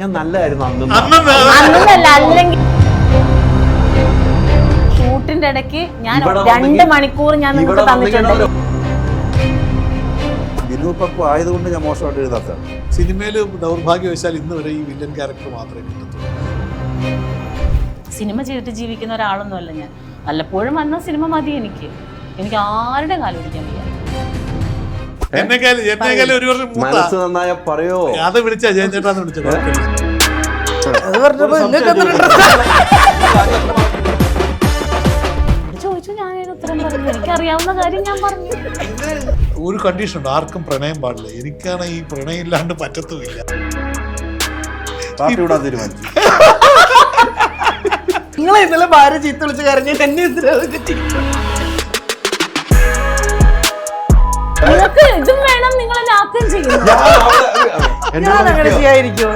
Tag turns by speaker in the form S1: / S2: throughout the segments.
S1: ഞാൻ നല്ലതായിരുന്നു
S2: അന്നല്ല. അല്ലെങ്കിൽ ഷൂട്ടിന്റെ ഇടയ്ക്ക് ഞാൻ 2 മണിക്കൂർ ഞാൻ നിങ്ങൾക്ക് തന്നിട്ടുണ്ട്.
S3: വിനൂപപ്പ് ആയതുകൊണ്ട് ഞാൻ മോശമായിട്ട് എഴുതാത്തതാണ്.
S4: സിനിമയിൽ ദൗർഭാഗ്യവശാൽ ഇന്ന് വരെ ഈ വില്ലൻ ക്യാരക്ടർ മാത്രമേ കിട്ടത്തുള്ളൂ.
S2: സിനിമ ചെയ്തിട്ട് ജീവിക്കുന്ന ഒരാളൊന്നുമല്ല ഞാൻ. വല്ലപ്പോഴും വന്ന സിനിമ മതി എനിക്ക് ആരുടെ കാലം പിടിക്കാൻ വയ്യ.
S4: എന്നെക്കാളും ഒരു വർഷം
S1: മനസ്സ് നന്നായ പറയോ.
S4: അത് വിളിച്ചാ ജയൻ ചേട്ടാന്ന് വിളിച്ചത്.
S2: ചോദിച്ചു ഞാൻ ഉത്തരം പറഞ്ഞു. എനിക്കറിയാവുന്ന കാര്യം ഞാൻ പറഞ്ഞു.
S4: ഒരു കണ്ടീഷൻ ഉണ്ട്, ആർക്കും പ്രണയം പാടില്ല. എനിക്കാണ് ഈ പ്രണയം ഇല്ലാണ്ട് പറ്റത്തുമില്ല.
S3: പാർട്ടി വിടാൻ തീരുമാനിച്ചു.
S5: നിങ്ങളെ ഇന്നലെ ഭാര്യ ചീത്ത വിളിച്ച് കരഞ്ഞിട്ട് എന്നെ
S2: നിങ്ങൾക്ക് ഇതും വേണം, നിങ്ങൾ ലാക്കും ചെയ്യും.
S5: ഞാനങ്ങനെ ചെയ്യാതിരിക്കുമോ?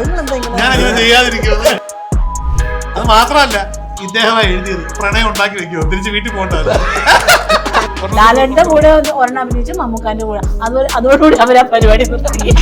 S4: ഞാനങ്ങനെ ചെയ്യാതിരിക്കുന്നത്. അത് മാത്രമല്ല, ഇദ്ദേഹമാണ് എഴുതിയത്. പ്രണയം ഉണ്ടാക്കി വെക്കുമോ, തിരിച്ച് വീട്ടിൽ പോകണ്ടല്ലോ.
S2: ലാലന്റെ കൂടെ ഒരെണ്ണം അഭിനയിച്ചു, മമ്മൂക്കാന്റെ കൂടെ. അതോടുകൂടി അവരാ പരിപാടി നിർത്തി.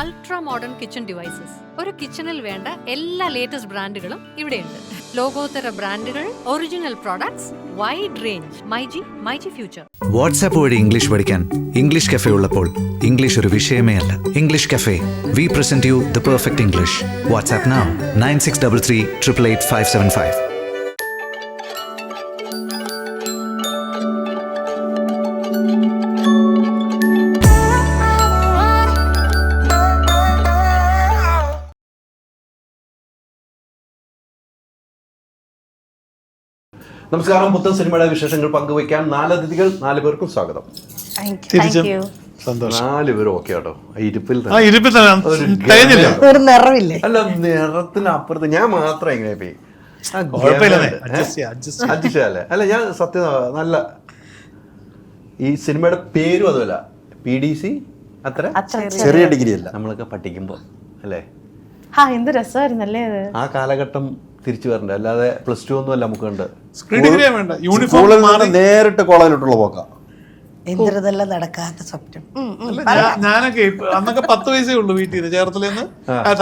S6: Ultra modern kitchen devices. ഒരു കിച്ചണിൽ വേണ്ട എല്ലാ ലേറ്റസ്റ്റ് ബ്രാൻഡുകളും ഇവിടെയുണ്ട്. ലോകോത്തര ബ്രാൻഡുകൾ, original products, wide range. MyG future.
S7: WhatsApp വഴി ഇംഗ്ലീഷ് പഠിക്കാൻ ഇംഗ്ലീഷ് കഫേ ഉള്ളപ്പോൾ ഇംഗ്ലീഷ് ഒരു വിഷയമേ അല്ല. English cafe, we present you the perfect English. WhatsApp now 9633 888 575.
S1: നമസ്കാരം. പുത്തൻ സിനിമയുടെ വിശേഷങ്ങൾ പങ്കുവയ്ക്കാൻ 4 അതിഥികൾ, 4 പേർക്കും സ്വാഗതം.
S4: സന്തോഷം.
S1: 4 പേരും ഓക്കെ കേട്ടോ. ഇരിപ്പിൽ
S5: ഒരു നിറവില്ലേ?
S1: അല്ല, നിറത്തിനപ്പുറത്ത് ഞാൻ മാത്രം എങ്ങനെ പോയി അഡ്ജസ്റ്റ് അല്ലേ? അല്ല, ഞാൻ സത്യം നല്ല ഈ സിനിമയുടെ പേരും അതുമല്ല, PDC അത്ര
S3: ചെറിയ ഡിഗ്രി അല്ല.
S1: നമ്മളൊക്കെ പഠിക്കുമ്പോ അല്ലേ,
S2: എന്ത് രസമായിരുന്നല്ലേ അത്.
S1: ആ കാലഘട്ടം തിരിച്ചു വരണ്ട. അല്ലാതെ +2 ഒന്നും അല്ല നമുക്ക് കണ്ട്.
S3: സ്കൂളിൽ നിന്ന് നേരിട്ട് കോളേജിലോട്ടുള്ള പോക്കാം.
S5: എന്തിനെല്ലാം നടക്കാത്ത സ്വപ്നം.
S4: ഞാനൊക്കെ അന്നൊക്കെ 10 വയസ്സേ ഉള്ളൂ. വീട്ടിൽ നിന്ന് ചേർത്തലേന്ന്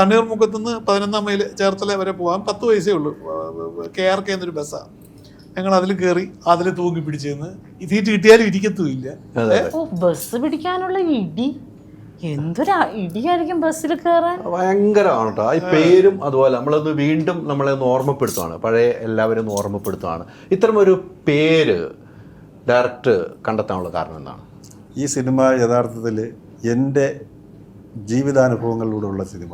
S4: തണ്ണീർമുക്കത്തുനിന്ന് 11-ാം മൈൽ ചേർത്തല വരെ പോകാൻ 10 വയസ്സേ ഉള്ളൂ. KRK എന്നൊരു ബസ്സാണ്. ഞങ്ങൾ അതിൽ കയറി അതിൽ തൂങ്ങി പിടിച്ചെന്ന് ഈ സീറ്റ് കിട്ടിയാലും ഇരിക്കത്തുമില്ല.
S2: ബസ് പിടിക്കാനുള്ള ഇടി, എന്തൊരു ഇടിയായിരിക്കും ബസ്സിൽ കയറാൻ.
S1: ഭയങ്കരമാണ് കേട്ടോ. ഈ പേരും അതുപോലെ നമ്മളൊന്ന് വീണ്ടും നമ്മളെ ഒന്ന് ഓർമ്മപ്പെടുത്തുകയാണ്, പഴയ എല്ലാവരും ഒന്ന് ഓർമ്മപ്പെടുത്തുകയാണ്. ഇത്തരം ഒരു പേര് ഡയറക്റ്റ് കണ്ടെത്താനുള്ള കാരണം എന്താണ്?
S3: ഈ സിനിമ യഥാർത്ഥത്തിൽ എൻ്റെ ജീവിതാനുഭവങ്ങളിലൂടെയുള്ള സിനിമ.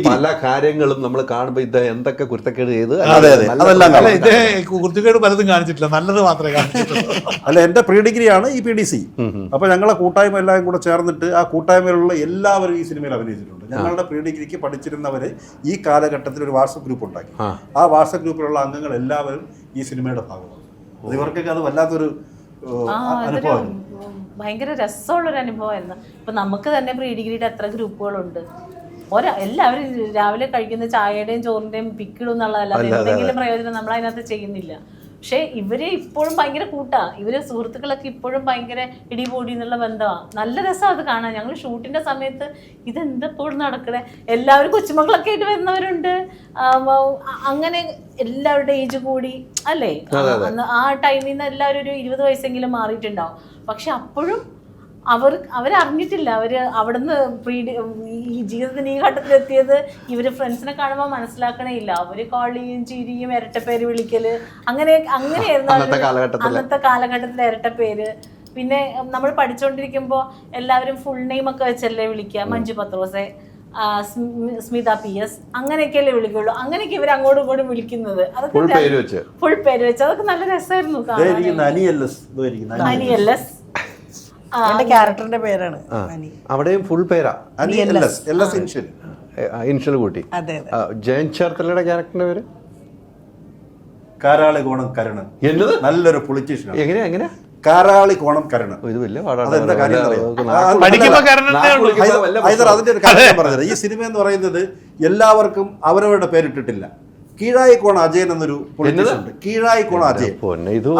S1: പല കാര്യങ്ങളും നമ്മൾ കാണുമ്പോൾ ഇത് എന്തൊക്കെ കുരുത്തക്കേട് ചെയ്ത്
S4: കുരുത്തക്കേട് പലതും കാണിച്ചിട്ടില്ല, നല്ലത് മാത്രമേ കാണിച്ചിട്ടുള്ളൂ.
S3: അല്ല, എൻ്റെ പ്രീ ഡിഗ്രിയാണ് ഈ PDC. അപ്പോൾ ഞങ്ങളെ കൂട്ടായ്മ എല്ലാവരും കൂടെ ചേർന്നിട്ട് ആ കൂട്ടായ്മയിലുള്ള എല്ലാവരും ഈ സിനിമയിൽ അഭിനയിച്ചിട്ടുണ്ട്. ഞങ്ങളുടെ പ്രീ ഡിഗ്രിക്ക് പഠിച്ചിരുന്നവർ ഈ കാലഘട്ടത്തിൽ ഒരു വാട്സപ്പ് ഗ്രൂപ്പ് ഉണ്ടാക്കി. ആ വാട്സപ്പ് ഗ്രൂപ്പിലുള്ള അംഗങ്ങൾ എല്ലാവരും ഈ സിനിമയുടെ ഭാഗമാണ്. അത് ഇവർക്കൊക്കെ അത് വല്ലാത്തൊരു അനുഭവമായിരുന്നു.
S2: ഭയങ്കര രസമുള്ളൊരു അനുഭവമായിരുന്നു. ഇപ്പൊ നമുക്ക് തന്നെ പ്രീ ഡിഗ്രിയുടെ എത്ര ഗ്രൂപ്പുകളുണ്ട്. എല്ലാവരും രാവിലെ കഴിക്കുന്ന ചായയുടെയും ചോറിന്റെയും പിക്കിടും എന്നുള്ളതല്ലാതെ എന്തെങ്കിലും പ്രയോജനം നമ്മൾ അതിനകത്ത് ചെയ്യുന്നില്ല. പക്ഷെ ഇവര് ഇപ്പോഴും ഭയങ്കര കൂട്ടാ. ഇവര് സുഹൃത്തുക്കളൊക്കെ ഇപ്പോഴും ഭയങ്കര ഇടിപൊടി എന്നുള്ള ബന്ധമാണ്. നല്ല രസമാണ് അത് കാണാൻ. ഞങ്ങൾ ഷൂട്ടിന്റെ സമയത്ത് ഇതെന്തെപ്പോഴും നടക്കണേ, എല്ലാവരും കൊച്ചുമക്കളൊക്കെ ആയിട്ട് വരുന്നവരുണ്ട്. അങ്ങനെ എല്ലാവരുടെ ഏജ് കൂടി അല്ലേ, ആ ടൈമിൽ നിന്ന് എല്ലാവരും ഒരു 20 വയസ്സെങ്കിലും മാറിയിട്ടുണ്ടാവും. പക്ഷെ അപ്പോഴും അവരറിഞ്ഞിട്ടില്ല. അവിടുന്ന് ഈ ജീവിതത്തിന് ഈ ഘട്ടത്തിലെത്തിയത് ഇവര് ഫ്രണ്ട്സിനെ കാണുമ്പോൾ മനസ്സിലാക്കണേ ഇല്ല. അവര് കോളിയും ചിരിയും ഇരട്ടപ്പേര് വിളിക്കല് അങ്ങനെയായിരുന്നു അന്നത്തെ കാലഘട്ടത്തിലെ ഇരട്ടപ്പേര്. പിന്നെ നമ്മൾ പഠിച്ചുകൊണ്ടിരിക്കുമ്പോൾ എല്ലാവരും ഫുൾ നെയിം ഒക്കെ വെച്ചല്ലേ വിളിക്കുക. മഞ്ജു പത്രോസെ, സ്മിത PS, അങ്ങനെയൊക്കെയല്ലേ വിളിക്കുള്ളൂ. അങ്ങനെയൊക്കെ ഇവർ അങ്ങോട്ടും ഇങ്ങോട്ടും വിളിക്കുന്നത്. അതൊക്കെ ഫുൾ പേര് വെച്ച് അതൊക്കെ നല്ല രസമായിരുന്നു.
S5: എന്റെ ക്യാരക്ടറിന്റെ പേരാണ്.
S1: അവിടെയും ഫുൾ പേരാ, ഇൻഷ്യൽ കൂട്ടി. ജയൻ ചേർത്തലയുടെ ക്യാരക്ടറിന്റെ പേര്
S3: കാരാളി കോണം കരുണൻ. നല്ലൊരു പൊളിറ്റീഷ്യൻ.
S1: എങ്ങനെ
S3: കാരാളി കോണം കരുണൻ.
S1: ഇത് വലിയ
S3: അതിന്റെ ഒരു കാര്യം പറഞ്ഞത്, ഈ സിനിമ എന്ന് പറയുന്നത് എല്ലാവർക്കും അവരവരുടെ പേരിട്ടിട്ടില്ല. കീഴായിക്കോണ അജയൻ എന്നൊരു പൊളിറ്റീഷ്യൻ ഉണ്ട്. കീഴായിക്കോണ അജയൻ,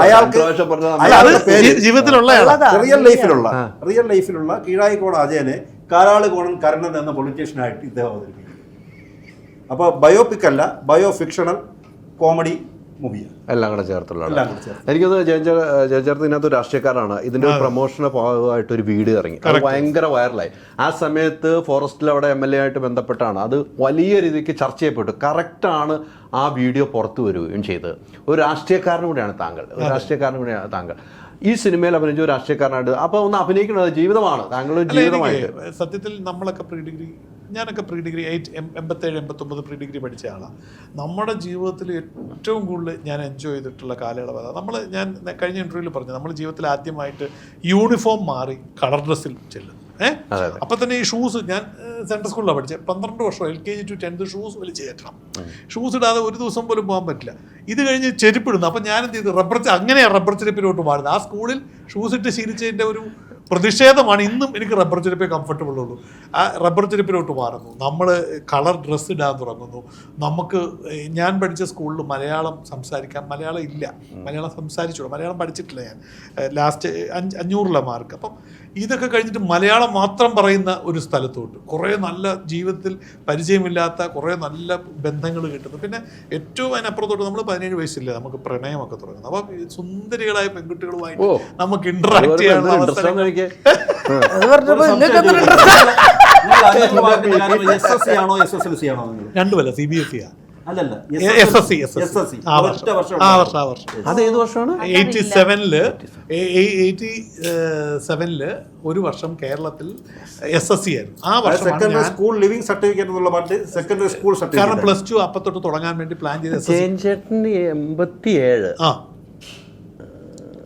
S3: അയാൾക്ക്
S4: ജീവിതത്തിലുള്ള
S3: റിയൽ ലൈഫിലുള്ള കീഴായിക്കോണ അജയന് കാരാള് കോണൻ കരുണൻ എന്ന പൊളിറ്റീഷ്യനായിട്ട് ഇദ്ദേഹം അവതരിപ്പിക്കും. അപ്പോൾ ബയോപിക് അല്ല, ബയോ ഫിക്ഷണൽ കോമഡി മൂവിയാണ്.
S1: എല്ലാം കൂടെ ചേർത്തുള്ള
S3: എല്ലാം കൂടെ ചേർത്ത്.
S1: എനിക്കത് ജയചേർത്ത് ഇതിനകത്ത് ഒരു രാഷ്ട്രീയക്കാരാണ്. ഇതിന്റെ ഒരു പ്രൊമോഷന്റെ ഭാഗമായിട്ട് ഒരു വീഡിയോ ഇറങ്ങി, അത് ഭയങ്കര വൈറലായി. ആ സമയത്ത് ഫോറസ്റ്റിൽ അവിടെ MLA ആയിട്ട് ബന്ധപ്പെട്ടാണ് അത് വലിയ രീതിക്ക് ചർച്ച ചെയ്യപ്പെട്ടു. കറക്റ്റാണ് ആ വീഡിയോ പുറത്തു വരികയും ചെയ്തത്. ഒരു രാഷ്ട്രീയക്കാരനും കൂടെയാണ് താങ്കൾ, ഒരു രാഷ്ട്രീയക്കാരനും കൂടെയാണ് താങ്കൾ. ഈ സിനിമയിൽ അഭിനയിച്ച ഒരു രാഷ്ട്രീയക്കാരനായിട്ട് അപ്പോൾ ഒന്ന് അഭിനയിക്കുന്നത് ജീവിതമാണ്, താങ്കളുടെ ജീവിതമായിട്ട്.
S4: സത്യത്തിൽ നമ്മളൊക്കെ പ്രീ ഡിഗ്രി, ഞാനൊക്കെ പ്രീ ഡിഗ്രി 87, 89 പ്രീ ഡിഗ്രി പഠിച്ച ആളാണ്. നമ്മുടെ ജീവിതത്തിൽ ഏറ്റവും കൂടുതൽ ഞാൻ എൻജോയ് ചെയ്തിട്ടുള്ള കാലയളവ് ഞാൻ കഴിഞ്ഞ ഇൻ്റർവ്യൂവിൽ പറഞ്ഞു, നമ്മൾ ജീവിതത്തിൽ ആദ്യമായിട്ട് യൂണിഫോം മാറി കളർ ഡ്രസ്സിൽ ചെല്ലുന്നു. അപ്പം തന്നെ ഈ ഷൂസ്, ഞാൻ സെൻട്രൽ സ്കൂളിലാണ് പഠിച്ചത്, 12 വർഷം LKG to 10th ഷൂസ് വലിച്ച് കയറ്റണം. ഷൂസ് ഇടാതെ ഒരു ദിവസം പോലും പോകാൻ പറ്റില്ല. ഇത് കഴിഞ്ഞ് ചെരുപ്പിടുന്നു. അപ്പം ഞാൻ എന്ത് ചെയ്തു, അങ്ങനെയാണ് റബ്ബർ ചെരുപ്പിലോട്ട് മാറുന്നത്. ആ സ്കൂളിൽ ഷൂസ് ഇട്ട് ശീലിച്ചതിൻ്റെ ഒരു പ്രതിഷേധമാണ്. ഇന്നും എനിക്ക് റബ്ബർ ചെരുപ്പേ കംഫർട്ടബിൾ ഉള്ളൂ. ആ റബ്ബർ ചെരുപ്പിലോട്ട് മാറുന്നു. നമ്മൾ കളർ ഡ്രസ്സ് ഇടാൻ തുടങ്ങുന്നു. ഞാൻ പഠിച്ച സ്കൂളിൽ മലയാളം സംസാരിക്കാൻ, മലയാളം ഇല്ല, മലയാളം സംസാരിച്ചോളൂ, മലയാളം പഠിച്ചിട്ടില്ല ഞാൻ. Last 500 mark. അപ്പം ഇതൊക്കെ കഴിഞ്ഞിട്ട് മലയാളം മാത്രം പറയുന്ന ഒരു സ്ഥലത്തോട്ട് കുറേ നല്ല ജീവിതത്തിൽ പരിചയമില്ലാത്ത കുറേ നല്ല ബന്ധങ്ങൾ കിട്ടുന്നു. പിന്നെ ഏറ്റവും അതിനപ്പുറത്തോട്ട് നമ്മൾ 17 വയസ്സില്ലേ നമുക്ക് പ്രണയമൊക്കെ തുടങ്ങുന്നത്. അപ്പം സുന്ദരികളായ പെൺകുട്ടികളുമായിട്ട് നമുക്ക് ഇന്ററാക്ട് ചെയ്യാനുള്ള അവസരം.
S3: SSC ആണോ SSLC ആണോ?
S4: രണ്ടുമല്ല, CBSE ആണ്.
S3: അല്ലല്ല,
S4: SSC. ആ വർഷം
S1: അത് ഏത് വർഷമാണ്?
S4: 87 ഒരു വർഷം കേരളത്തിൽ SSC ആയിരുന്നു. ആ വർഷം
S3: സ്കൂൾ ലിവിംഗ് സർട്ടിഫിക്കറ്റ് എന്നുള്ള പാട്ട് സെക്കൻഡറി സ്കൂൾ സർട്ടിഫിക്കറ്റ്.
S4: കാരണം +2 അപ്പത്തൊട്ട് തുടങ്ങാൻ വേണ്ടി പ്ലാൻ ചെയ്ത്
S1: 87.
S4: ആ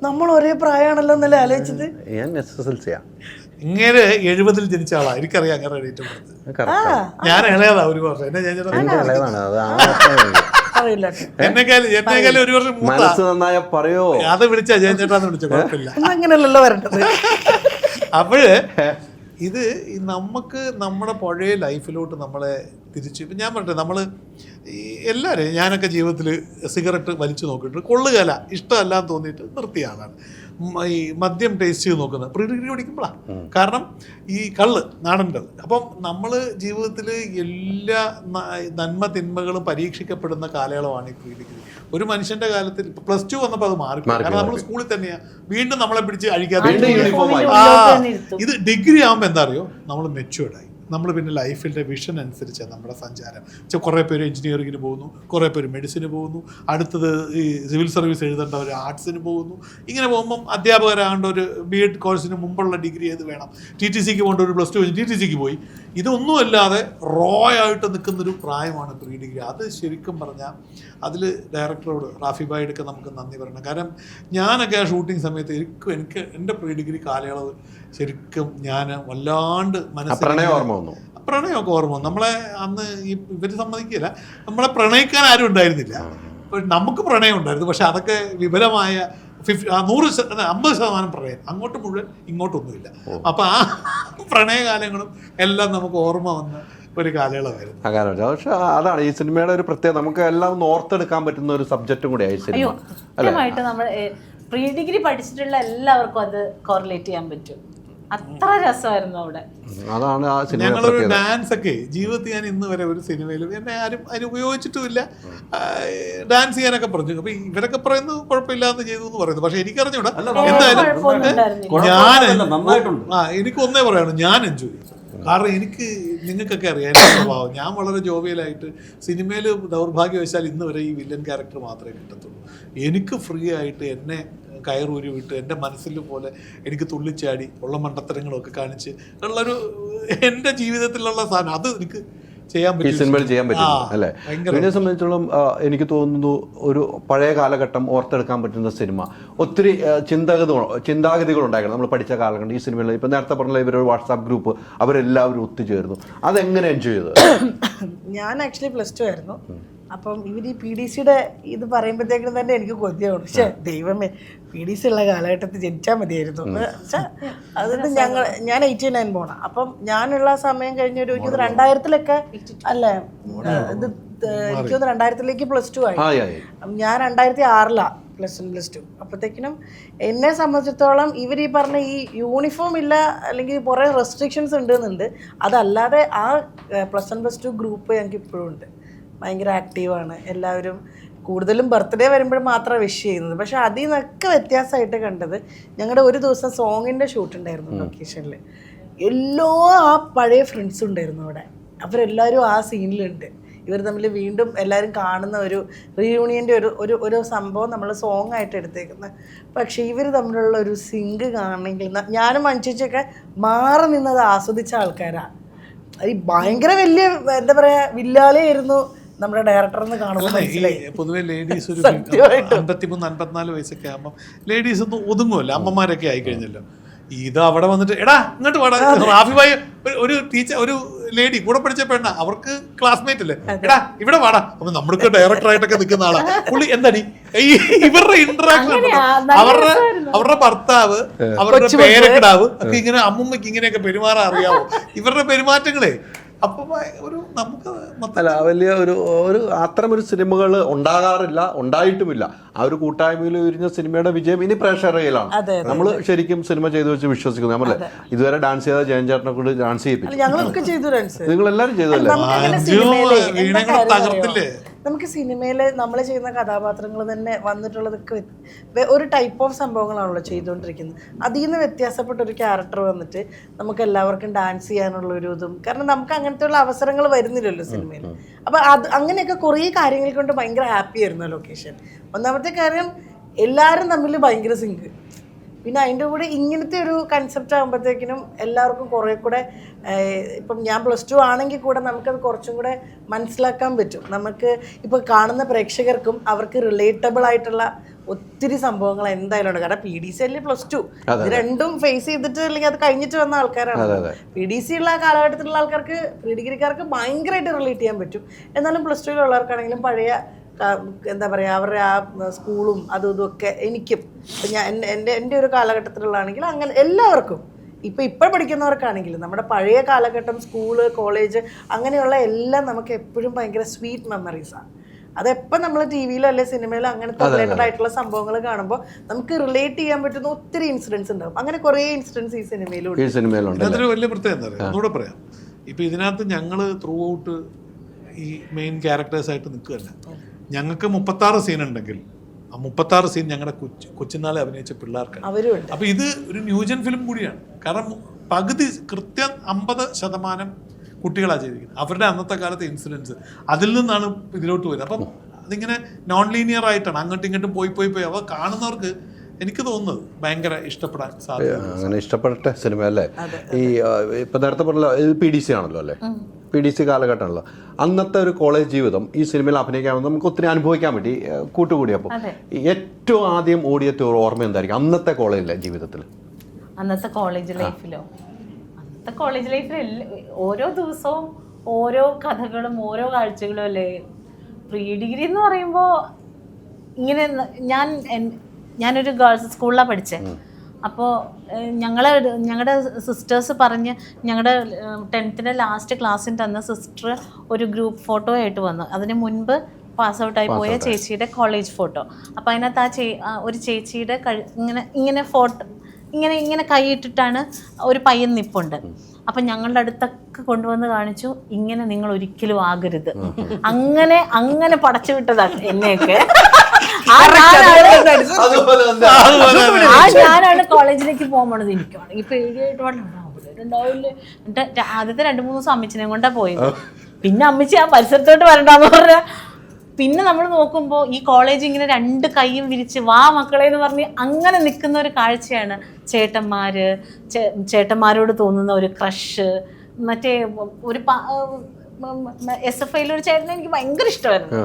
S5: നമ്മൾ ഒരേ പ്രായമാണല്ലോ എന്നല്ലേ ആലോചിച്ചത്.
S1: ഞാൻ SSLC ആ.
S4: ഇങ്ങനെ 70 ജനിച്ച ആളാ, എനിക്കറിയാം അങ്ങനെ ഡേറ്റ് കൊടുത്ത്. ഞാൻ ഇളയതാ ഒരു വർഷം. എന്നെക്കാളും ഒരു വർഷം
S1: നന്നായ പറയോ,
S4: അത് വിളിച്ചാ ജയചേട്ടാന്ന് വിളിച്ചു, കുഴപ്പമില്ല.
S5: അങ്ങനെയല്ലല്ലോ വരേണ്ടത്.
S4: അപ്പോഴ് ഇത് നമുക്ക് നമ്മുടെ പഴയ ലൈഫിലോട്ട് നമ്മളെ തിരിച്ച്, ഇപ്പം ഞാൻ പറഞ്ഞിട്ട് നമ്മൾ എല്ലാവരും, ഞാനൊക്കെ ജീവിതത്തിൽ സിഗരറ്റ് വലിച്ചു നോക്കിയിട്ട് കൊള്ളുകയല്ല, ഇഷ്ടമല്ലാന്ന് തോന്നിയിട്ട് നിർത്തിയ ആളാണ്. ഈ മദ്യം ടേസ്റ്റ് ചെയ്ത് നോക്കുന്നത് പ്രീ ഡിഗ്രി പഠിക്കുമ്പോഴാണ്. കാരണം ഈ കള്ള്, നാടൻ കള്ള്. അപ്പം നമ്മൾ ജീവിതത്തിൽ എല്ലാ നന്മ തിന്മകളും പരീക്ഷിക്കപ്പെടുന്ന കാലയളവാണ് ഈ പ്രീ ഡിഗ്രി. ഒരു മനുഷ്യന്റെ കാലത്തിൽ +2 വന്നപ്പോൾ അത് മാറി. കാരണം നമ്മൾ സ്കൂളിൽ തന്നെയാണ്, വീണ്ടും നമ്മളെ പിടിച്ച് അഴിക്കാതെ. ഇത് ഡിഗ്രി ആകുമ്പോൾ എന്താ അറിയോ, നമ്മൾ മെച്യൂർഡായി. നമ്മൾ പിന്നെ ലൈഫിൻ്റെ വിഷൻ അനുസരിച്ചാണ് നമ്മുടെ സഞ്ചാരം. കുറേ പേര് എഞ്ചിനീയറിങ്ങിന് പോകുന്നു, കുറേ പേര് മെഡിസിന് പോകുന്നു, അടുത്തത് ഈ സിവിൽ സർവീസ് എഴുതേണ്ടവർ ആർട്സിന് പോകുന്നു. ഇങ്ങനെ പോകുമ്പം അധ്യാപകരാകേണ്ട ഒരു B.Ed കോഴ്സിന് മുമ്പുള്ള ഡിഗ്രി ഏത് വേണം, TTCക്ക് പോകേണ്ട ഒരു +2 കഴിഞ്ഞ് TTCക്ക് പോയി. ഇതൊന്നുമല്ലാതെ ആയിട്ട് നിൽക്കുന്നൊരു പ്രായമാണ് പ്രീ ഡിഗ്രി. അത് ശരിക്കും പറഞ്ഞാൽ അതിൽ ഡയറക്ടറോട് റാഫി ഭായിയൊക്കെ നമുക്ക് നന്ദി പറയണം. കാരണം ഞാനൊക്കെ ആ ഷൂട്ടിംഗ് സമയത്ത് എനിക്ക് എൻ്റെ പ്രീ ഡിഗ്രി കാലയളവ് ശരിക്കും ഞാൻ വല്ലാണ്ട് പ്രണയമൊക്കെ ഓർമ്മ വന്നു. നമ്മളെ അന്ന് ഇവർ സമ്മതിക്കില്ല, നമ്മളെ പ്രണയിക്കാൻ ആരും ഉണ്ടായിരുന്നില്ല. നമുക്ക് പ്രണയം ഉണ്ടായിരുന്നു, പക്ഷെ അതൊക്കെ വിപുലമായ 50% പ്രണയം, അങ്ങോട്ട് മുഴുവൻ ഇങ്ങോട്ടൊന്നുമില്ല. അപ്പം ആ പ്രണയകാലങ്ങളും എല്ലാം നമുക്ക് ഓർമ്മ വന്ന ഒരു കാലയളവായിരുന്നു.
S1: പക്ഷെ അതാണ് ഈ സിനിമയുടെ ഒരു പ്രത്യേകത, നമുക്ക് എല്ലാം ഒന്ന് ഓർത്തെടുക്കാൻ പറ്റുന്ന ഒരു സബ്ജക്റ്റും കൂടിയായി സിനിമ.
S2: കൃത്യമായിട്ട് നമ്മൾ പ്രീ ഡിഗ്രി പഠിച്ചിട്ടുള്ള എല്ലാവർക്കും അത് കോറിലേറ്റ് ചെയ്യാൻ പറ്റും. അത്ര രസമായിരുന്നു അവിടെ.
S1: അതാണ് ആ സിനിമ.
S4: ഞങ്ങളൊരു ഡാൻസ് ഒക്കെ ജീവിതത്തിൽ ഞാൻ ഇന്ന് വരെ ഒരു സിനിമയിലും എന്നെ ആരും അതിന് ഉപയോഗിച്ചിട്ടുമില്ല. ഡാൻസ് ചെയ്യാനൊക്കെ പറഞ്ഞു. അപ്പൊ ഇവരൊക്കെ പറയുന്നത് കുഴപ്പമില്ലാന്ന് ചെയ്തു എന്ന് പറയുന്നു. പക്ഷെ എനിക്കറിഞ്ഞൂടാ. എന്തായാലും എനിക്ക് ഒന്നേ പറയാണ്, ഞാൻ എൻജോയ് ചെയ്തു. കാരണം എനിക്ക് നിങ്ങൾക്കൊക്കെ അറിയാം എൻ്റെ സ്വഭാവം. ഞാൻ വളരെ ജോവിയലായിട്ട് സിനിമയിൽ ദൗർഭാഗ്യവശാൽ ഇന്ന് വരെ ഈ വില്ലൻ ക്യാരക്ടർ മാത്രമേ കിട്ടത്തുള്ളൂ. എനിക്ക് ഫ്രീ ആയിട്ട് എന്നെ കയറൂരി വിട്ട് എൻ്റെ മനസ്സിൽ പോലെ എനിക്ക് തുള്ളിച്ചാടി ഉള്ള മണ്ടത്തരങ്ങളൊക്കെ കാണിച്ച് ഉള്ളൊരു എൻ്റെ ജീവിതത്തിലുള്ള സാധനം അത് എനിക്ക് ചെയ്യാൻ പറ്റും,
S1: സിനിമയിൽ ചെയ്യാൻ പറ്റും അല്ലേ? എന്നെ സംബന്ധിച്ചോളം എനിക്ക് തോന്നുന്നു ഒരു പഴയ കാലഘട്ടം ഓർത്തെടുക്കാൻ പറ്റുന്ന സിനിമ. ഒത്തിരി ചിന്താഗതികൾ ഉണ്ടായിരുന്നു നമ്മൾ പഠിച്ച കാലഘട്ടം. ഈ സിനിമയിൽ ഇപ്പം നേരത്തെ പറഞ്ഞ ഇവരൊരു വാട്സാപ്പ് ഗ്രൂപ്പ്, അവരെല്ലാവരും ഒത്തുചേർന്നു. അതെങ്ങനെ എൻജോയ് ചെയ്തത്?
S5: ഞാൻ ആക്ച്വലി +2 ആയിരുന്നു. അപ്പം ഇവർ ഈ PDCയുടെ ഇത് പറയുമ്പോഴത്തേക്കും തന്നെ എനിക്ക് കൊതിയാണ്. പക്ഷേ ദൈവമേ, PDC ഉള്ള കാലഘട്ടത്തിൽ ജനിച്ചാൽ മതിയായിരുന്നു. പക്ഷേ അതിന് ഞാൻ 89 പോണം. അപ്പം ഞാനുള്ള സമയം കഴിഞ്ഞൊരു 2000-ലൊക്കെ അല്ലേ, ഇത് എനിക്ക് 2000-ലേക്ക് +2 ആയി. ഞാൻ 2006-ലാണ് +1 +2 അപ്പോഴത്തേക്കിനും എന്നെ സംബന്ധിച്ചിടത്തോളം ഇവർ ഈ പറഞ്ഞ ഈ യൂണിഫോം ഇല്ല അല്ലെങ്കിൽ കുറേ റെസ്ട്രിക്ഷൻസ് ഉണ്ടെന്നുണ്ട്, അതല്ലാതെ ആ +1 +2 ഗ്രൂപ്പ് ഞങ്ങൾക്ക് ഇപ്പോഴും ഉണ്ട്. ഭയങ്കര ആക്റ്റീവാണ് എല്ലാവരും. കൂടുതലും ബർത്ത്ഡേ വരുമ്പോൾ മാത്രമാണ് വിഷ് ചെയ്യുന്നത്. പക്ഷെ അതിൽ നിന്നൊക്കെ വ്യത്യാസമായിട്ട് കണ്ടത് ഞങ്ങളുടെ ഒരു ദിവസം സോങ്ങിൻ്റെ ഷൂട്ട് ഉണ്ടായിരുന്നു ലൊക്കേഷനിൽ. എല്ലാ ആ പഴയ ഫ്രണ്ട്സും ഉണ്ടായിരുന്നു അവിടെ. അവരെല്ലാവരും ആ സീനിലുണ്ട്. ഇവർ തമ്മിൽ വീണ്ടും എല്ലാവരും കാണുന്ന ഒരു റീയൂണിയൻ്റെ ഒരു സംഭവം നമ്മൾ സോങ് ആയിട്ട് എടുത്തേക്കുന്നത്. പക്ഷേ ഇവർ തമ്മിലുള്ള ഒരു സിങ്ക് കാണണമെങ്കിൽ ഞാനും മനുഷ്യച്ചൊക്കെ മാറി നിന്നത് ആസ്വദിച്ച ആൾക്കാരാണ്. ഈ ഭയങ്കര വലിയ എന്താ പറയുക വില്ലാളിയായിരുന്നു നമ്മുടെ ഡയറക്ടറിന്ന് കാണുമ്പോൾ.
S4: പൊതുവെ ലേഡീസ് ഒരു 53-54 വയസ്സൊക്കെ ആകുമ്പോൾ ലേഡീസ് ഒന്നും ഒതുങ്ങുമല്ലോ, അമ്മമാരൊക്കെ ആയിക്കഴിഞ്ഞല്ലോ. ഇത് അവിടെ വന്നിട്ട് എടാ ഇങ്ങോട്ട് വാടാ, റാഫി ഭായി ഒരു ടീച്ചർ ഒരു ലേഡി കൂടെ പഠിച്ച പെണ്ണ, അവർക്ക് ക്ലാസ്മേറ്റ് അല്ലേ, എടാ ഇവിടെ വാടാ. അപ്പൊ നമ്മൾക്ക് ഡയറക്ടറായിട്ടൊക്കെ നിൽക്കുന്ന ആളാ പുള്ളി. എന്താടി ഇവരുടെ ഇന്ററാക്ഷൻ, അവരുടെ ഭർത്താവ്, അവരുടെ പേരക്കിടാവ് ഒക്കെ ഇങ്ങനെ അമ്മുമ്മക്ക് ഇങ്ങനെയൊക്കെ പെരുമാറാൻ അറിയാവോ, ഇവരുടെ പെരുമാറ്റങ്ങളെ. അപ്പൊ ഒരു നമുക്ക്
S1: അല്ല വലിയ ഒരു അത്തരം ഒരു സിനിമകൾ ഉണ്ടാകാറില്ല, ഉണ്ടായിട്ടുമില്ല. ആ ഒരു കൂട്ടായ്മയിൽ വിരിഞ്ഞ സിനിമയുടെ വിജയം ഇനി പ്രേക്ഷകരുടെ കയ്യിലാണ്. നമ്മൾ ശരിക്കും സിനിമ ചെയ്തു വെച്ച് വിശ്വസിക്കുന്നു. നമ്മളെ ഇതുവരെ ഡാൻസ് ചെയ്ത ജയൻ ചേട്ടനെ കൊണ്ട് ഡാൻസ് ചെയ്യിപ്പിച്ചു.
S5: ഞങ്ങളൊക്കെ ചെയ്തു ഡാൻസ്.
S1: നിങ്ങൾ എല്ലാവരും ചെയ്തല്ലേ?
S5: നമുക്ക് സിനിമയിൽ നമ്മൾ ചെയ്യുന്ന കഥാപാത്രങ്ങൾ തന്നെ വന്നിട്ടുള്ളതൊക്കെ ഒരു ടൈപ്പ് ഓഫ് സംഭവങ്ങളാണല്ലോ ചെയ്തുകൊണ്ടിരിക്കുന്നത്. അതിൽ നിന്ന് വ്യത്യാസപ്പെട്ട ഒരു ക്യാരക്ടർ വന്നിട്ട് നമുക്ക് എല്ലാവർക്കും ഡാൻസ് ചെയ്യാനുള്ള ഒരു ഇതും, കാരണം നമുക്ക് അങ്ങനത്തെ ഉള്ള അവസരങ്ങൾ വരുന്നില്ലല്ലോ സിനിമയിൽ. അപ്പം അങ്ങനെയൊക്കെ കുറേ കാര്യങ്ങൾ കൊണ്ട് ഭയങ്കര ഹാപ്പി ആയിരുന്നു ലൊക്കേഷൻ. ഒന്നാമത്തെ കാര്യം എല്ലാവരും തമ്മിൽ ഭയങ്കര സിങ്ക്. പിന്നെ അതിൻ്റെ കൂടെ ഇങ്ങനത്തെ ഒരു കൺസെപ്റ്റ് ആകുമ്പോഴത്തേക്കിനും എല്ലാവർക്കും കുറേ കൂടെ ഇപ്പം ഞാൻ +2 ആണെങ്കിൽ കൂടെ നമുക്കത് കുറച്ചും കൂടെ മനസ്സിലാക്കാൻ പറ്റും. നമുക്ക് ഇപ്പോൾ കാണുന്ന പ്രേക്ഷകർക്കും അവർക്ക് റിലേറ്റബിൾ ആയിട്ടുള്ള ഒത്തിരി സംഭവങ്ങൾ എന്തായാലും ഉണ്ട്. കാരണം PDC അല്ലേ +2, ഇത് രണ്ടും ഫേസ് ചെയ്തിട്ട് അല്ലെങ്കിൽ അത് കഴിഞ്ഞിട്ട് വന്ന ആൾക്കാരാണ്. PDC ഉള്ള കാലഘട്ടത്തിലുള്ള ആൾക്കാർക്ക് പ്രീ ഡിഗ്രിക്കാർക്ക് ഭയങ്കരമായിട്ട് റിലേറ്റ് ചെയ്യാൻ പറ്റും. എന്നാലും +2-ലുള്ളവർക്കാണെങ്കിലും പഴയ എന്താ പറയുക അവരുടെ ആ സ്കൂളും അതും ഇതൊക്കെ എനിക്കും എൻ്റെ ഒരു കാലഘട്ടത്തിലുള്ളതാണെങ്കിൽ അങ്ങനെ എല്ലാവർക്കും ഇപ്പോൾ പഠിക്കുന്നവർക്കാണെങ്കിലും നമ്മുടെ പഴയ കാലഘട്ടം സ്കൂള് കോളേജ് അങ്ങനെയുള്ള എല്ലാം നമുക്ക് എപ്പോഴും ഭയങ്കര സ്വീറ്റ് മെമ്മറീസാണ്. അതെപ്പോൾ നമ്മൾ TV-യിലോ അല്ലെ സിനിമയിലോ അങ്ങനത്തെ റിലേറ്റഡ് ആയിട്ടുള്ള സംഭവങ്ങൾ കാണുമ്പോൾ നമുക്ക് റിലേറ്റ് ചെയ്യാൻ പറ്റുന്ന ഒത്തിരി ഇൻസിഡൻസ് ഉണ്ടാവും. അങ്ങനെ കുറേ ഇൻസിഡൻസ് ഈ സിനിമയിലുണ്ട്.
S4: അതൊരു വലിയ പ്രത്യേകത എന്താ പറയുക, ഒന്നുകൂടെ പറയാം. ഇപ്പം ഇതിനകത്ത് ഞങ്ങൾ ത്രൂ ഔട്ട് ഈ മെയിൻ ക്യാരക്ടേഴ്സായിട്ട് നിൽക്കുകയല്ല. ഞങ്ങൾക്ക് 36 സീൻ ഉണ്ടെങ്കിൽ ആ 36 സീൻ ഞങ്ങളുടെ കൊച്ചുനാളെ അഭിനയിച്ച പിള്ളേർക്കാണ്. അപ്പോൾ ഇത് ഒരു ന്യൂജൻ ഫിലിം കൂടിയാണ്. കാരണം പകുതി കൃത്യം 50% കുട്ടികളാണ് ചെയ്തിരിക്കുന്നത്. അവരുടെ അന്നത്തെ കാലത്തെ ഇൻസിഡൻസ് അതിൽ നിന്നാണ് ഇതിലോട്ട് വരുന്നത്. അപ്പം അതിങ്ങനെ നോൺ ലീനിയർ ആയിട്ടാണ്, അങ്ങോട്ടും ഇങ്ങോട്ടും പോയി അവ കാണുന്നവർക്ക് എനിക്ക് തോന്നുന്നത് ഭയങ്കര ഇഷ്ടപ്പെടാൻ സാധ്യത.
S1: അങ്ങനെ ഇഷ്ടപ്പെട്ട സിനിമ അല്ലേ? ഈ ഇപ്പം നേരത്തെ പറഞ്ഞ PDC ആണല്ലോ അല്ലേ? PDC കാലഘട്ടമാണല്ലോ. അന്നത്തെ ഒരു കോളേജ് ജീവിതം ഈ സിനിമയിൽ അഭിനയിക്കാമെന്ന് നമുക്ക് ഒത്തിരി അനുഭവിക്കാൻ പറ്റി കൂട്ടുകൂടിയപ്പോൾ. ഏറ്റവും ആദ്യം ഓടിയ ഓർമ്മ എന്തായിരിക്കും അന്നത്തെ കോളേജിലെ ജീവിതത്തിൽ?
S2: അന്നത്തെ കോളേജ് ലൈഫിലോ? അന്നത്തെ കോളേജ് ലൈഫിൽ ഓരോ ദിവസവും ഓരോ കഥകളും ഓരോ കാഴ്ചകളും അല്ലേ. പ്രീ ഡിഗ്രി എന്ന് പറയുമ്പോൾ ഇങ്ങനെ ഞാനൊരു ഗേൾസ് സ്കൂളിലാണ് പഠിച്ചത്. അപ്പോൾ ഞങ്ങളുടെ സിസ്റ്റേഴ്സ് പറഞ്ഞ് ഞങ്ങളുടെ 10th ലാസ്റ്റ് ക്ലാസ്സിൻ്റെ അന്ന് സിസ്റ്റർ ഒരു ഗ്രൂപ്പ് ഫോട്ടോ ആയിട്ട് വന്നു. അതിന് മുൻപ് പാസ് ഔട്ടായി പോയ ചേച്ചിയുടെ കോളേജ് ഫോട്ടോ. അപ്പോൾ അതിനകത്ത് ഒരു ചേച്ചിയുടെ ഇങ്ങനെ ഫോട്ടോ ഇങ്ങനെ കൈയിട്ടിട്ടാണ് ഒരു പയ്യൻ നിപ്പുണ്ട്. അപ്പം ഞങ്ങളുടെ അടുത്തൊക്കെ കൊണ്ടുവന്ന് കാണിച്ചു, ഇങ്ങനെ നിങ്ങൾ ഒരിക്കലും ആകരുത്. അങ്ങനെ പടച്ചു വിട്ടതാണ് എന്നെയൊക്കെ. ഞാനാണ് കോളേജിലേക്ക് പോകുമ്പോഴത് എനിക്കാണെങ്കിൽ പേടിയായിട്ട് ഉണ്ടാവില്ലേ. ആദ്യത്തെ 2-3 ദിവസം അമ്മച്ചിനെ കൊണ്ടാ പോയത്. പിന്നെ അമ്മച്ചി ആ പരിസരത്തോട്ട് വരണ്ടാന്ന് പറഞ്ഞ. പിന്നെ നമ്മൾ നോക്കുമ്പോൾ ഈ കോളേജ് ഇങ്ങനെ 2 കൈയും വിരിച്ച് വാ മക്കളെ എന്ന് പറഞ്ഞ് അങ്ങനെ നിൽക്കുന്ന ഒരു കാഴ്ചയാണ്. ചേട്ടന്മാരോട് തോന്നുന്ന ഒരു ക്രഷ്. മറ്റേ ഒരു SFIയിലൊരു ചേട്ടനെ എനിക്ക് ഭയങ്കര ഇഷ്ടമായിരുന്നു.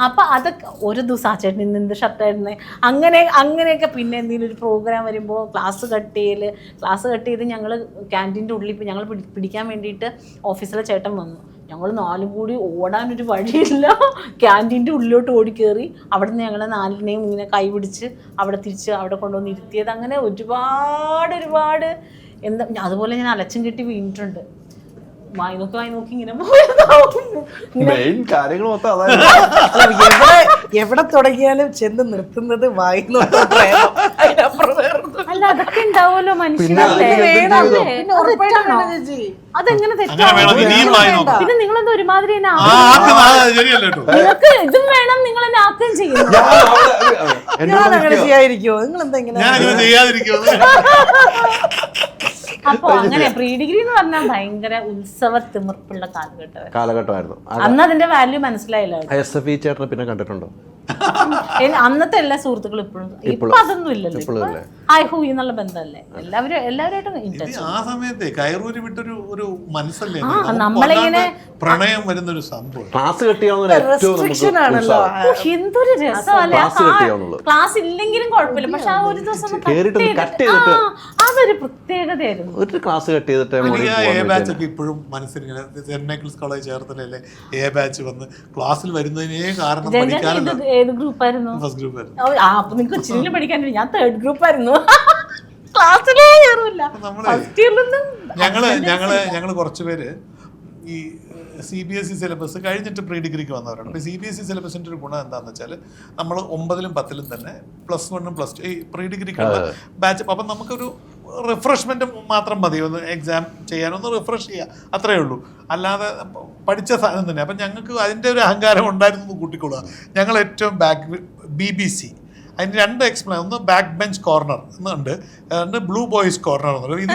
S2: അപ്പൊ അതൊക്കെ ഒരു ദിവസം ആ ചേട്ടൻ ഇന്ന് എന്ത് ഷർട്ടായിരുന്നു അങ്ങനെയൊക്കെ. പിന്നെ എന്തെങ്കിലും ഒരു പ്രോഗ്രാം വരുമ്പോൾ ക്ലാസ് കട്ട് ചെയ്ത് ഞങ്ങൾ ക്യാൻറ്റീൻ്റെ ഉള്ളിൽ ഞങ്ങൾ പിടിക്കാൻ വേണ്ടിയിട്ട് ഓഫീസിലെ ചേട്ടൻ വന്നു. ഞങ്ങൾ 4 കൂടി ഓടാനൊരു വഴിയില്ല, ക്യാൻറ്റീൻ്റെ ഉള്ളിലോട്ട് ഓടിക്കയറി അവിടെ നിന്ന് ഞങ്ങൾ 4നെയും ഇങ്ങനെ കൈ പിടിച്ച് അവിടെ തിരിച്ച് അവിടെ കൊണ്ടുവന്ന് ഇരുത്തിയത്. അങ്ങനെ ഒരുപാട് അതുപോലെ ഞാൻ അലച്ചും കെട്ടി വീണിട്ടുണ്ട്. വായി നോക്കി ഇങ്ങനെ പോയതാവും.
S1: മെയിൻ കാര്യങ്ങൾ മൊത്തം അതായത്
S5: അല്ല, എവിടെ തുടങ്ങിയാലും ചെന്ന് നിർത്തുന്നത് വായിന്നോട്ട് പ്രേമം. അതിനപ്പുറം വേറൊന്നും.
S2: അല്ല അതൊക്കെ ഉണ്ടാവുമല്ലോ
S1: പിന്നെ
S2: മനുഷ്യനല്ലേ.
S1: അതിന് എന്ത്
S2: വേണം.
S1: ജീവിതം?
S2: പിന്നെ ഉറപ്പായിട്ടാണോ? അതെങ്ങനെ
S4: അങ്ങനെ
S2: തെറ്റാണോ?
S4: വേണമെങ്കിൽ നീ വായി നോക്കാം.
S2: പിന്നെ നിങ്ങളെന്താ ഒരുമാതിരി എന്നെ
S4: ആ
S2: ആക്കുകയും
S4: ആക്ക് ശരിയല്ല കേട്ടോ.
S2: നിങ്ങൾക്ക് ഇതും വേണം, നിങ്ങൾ എന്നെ ആക്കുകയും ചെയ്യുന്നു.
S1: ഞാൻ എന്നോട്
S5: ഞാൻ അങ്ങനെ
S1: വിളിക്കുക.
S5: ചെയ്യാതിരിക്കുമോ? നിങ്ങൾ എന്താ ഇങ്ങനെ?
S4: ഞാൻ അങ്ങനെ ചെയ്യാതിരിക്കുമോ?
S2: അപ്പൊ അങ്ങനെ പ്രീ ഡിഗ്രി എന്ന് പറഞ്ഞാൽ ഭയങ്കര ഉത്സവ തിമിർപ്പുള്ള
S1: കാലഘട്ടമായിരുന്നു.
S2: അന്ന് അതിന്റെ വാല്യൂ മനസ്സിലായില്ല.
S1: SFE ചേട്ടനെ പിന്നെ കണ്ടിട്ടുണ്ടോ?
S2: അന്നത്തെ എല്ലാ സുഹൃത്തുക്കളും ഇപ്പോഴും ഇപ്പൊ അതൊന്നും ഇല്ലല്ലോ.
S1: ഇപ്പോഴും ഇല്ലേ?
S2: ഹായ് ഹൂ എന്നുള്ള ബന്ധമല്ലേ എല്ലാവരുമായിട്ടും
S4: ഇത്
S2: ഇൻടച്ച്.
S4: ആ സമയത്തെ കയറൂര് വിട്ടൊരു ഒരു മനസ്സല്ലേ
S2: ആ,
S4: നമുക്ക്
S2: നമ്മളിങ്ങനെ
S4: വല്ലാണ്ട് പ്രണയം വരുന്നൊരു സംഭവം.
S1: ക്ലാസ് കെട്ടിയാവുന്ന ഏറ്റവും
S5: Restriction
S1: നമുക്ക്
S5: ആണല്ലോ.
S1: ഉത്സാഹം.
S2: എന്തൊരു രസമല്ലേ
S1: ക്ലാസ് കിട്ടിയാന്നുള്ളത്.
S2: ക്ലാസ് ഇല്ലെങ്കിലും കുഴപ്പമില്ല, പക്ഷെ ആ ഒരു ദിവസം ഒന്ന്
S1: കേറിയിട്ട് ഒന്ന്
S2: cut
S1: cut ചെയ്തിട്ട്.
S2: അതൊരു പ്രത്യേകതയായിരുന്നു.
S1: ഒരു ക്ലാസ് കട്ട് ചെയ്തിട്ട്
S4: എനിക്ക് ആ എ ബാച്ച് ഒക്കെ ഇപ്പോഴും മനസ്സിലിങ്ങനെ സെന്റ് മൈക്കിൾസ് കോളേജ് ചേർത്തലല്ലേ എ ബാച്ച് വന്ന് ക്ലാസ്സിൽ വരുന്നതിനേ കാരണം പഠിക്കാനല്ല.
S2: ഏത് ഗ്രൂപ്പായിരുന്നു?
S4: ഫസ്റ്റ് ഗ്രൂപ്പ് ആയിരുന്നു.
S2: അപ്പൊ നിങ്ങൾക്ക് ഇച്ചിരി പഠിക്കാനില്ല. ഞാൻ തേർഡ് ഗ്രൂപ്പ് ആയിരുന്നു. ക്ലാസ്സിലേ കയറില്ല.
S4: നമ്മളെ
S2: ഫസ്റ്റ് ഇയറിലൊന്നും
S4: ഞങ്ങള് കുറച്ചുപേര് ഈ CBSE സിലബസ് കഴിഞ്ഞിട്ട് പ്രീ ഡിഗ്രിക്ക് വന്നവരാണ്. അപ്പോൾ CBSE സിലബസിൻ്റെ ഒരു ഗുണം എന്താണെന്ന് വെച്ചാൽ നമ്മൾ 9ലും 10ലും തന്നെ +1ഉം +2 ഈ പ്രീ ഡിഗ്രിക്കുള്ള ബാച്ച്. അപ്പം നമുക്കൊരു റിഫ്രഷ്മെൻറ്റ് മാത്രം മതി, ഒന്ന് എക്സാം ചെയ്യാനൊന്ന് റിഫ്രഷ് ചെയ്യുക, അത്രയേ ഉള്ളൂ. അല്ലാതെ പഠിച്ച സാധനം തന്നെ. അപ്പം ഞങ്ങൾക്ക് അതിൻ്റെ ഒരു അഹങ്കാരം ഉണ്ടായിരുന്നു കൂട്ടിക്കൊള്ളുക. ഞങ്ങൾ ഏറ്റവും BBC അതിന് 2 എക്സ്പ്ലെയിൻ, ഒന്ന് ബാക്ക് ബെഞ്ച് കോർണർ എന്നുണ്ട്, രണ്ട് ബ്ലൂ ബോയ്സ് കോർണർ എന്നുള്ളത്. ഇത്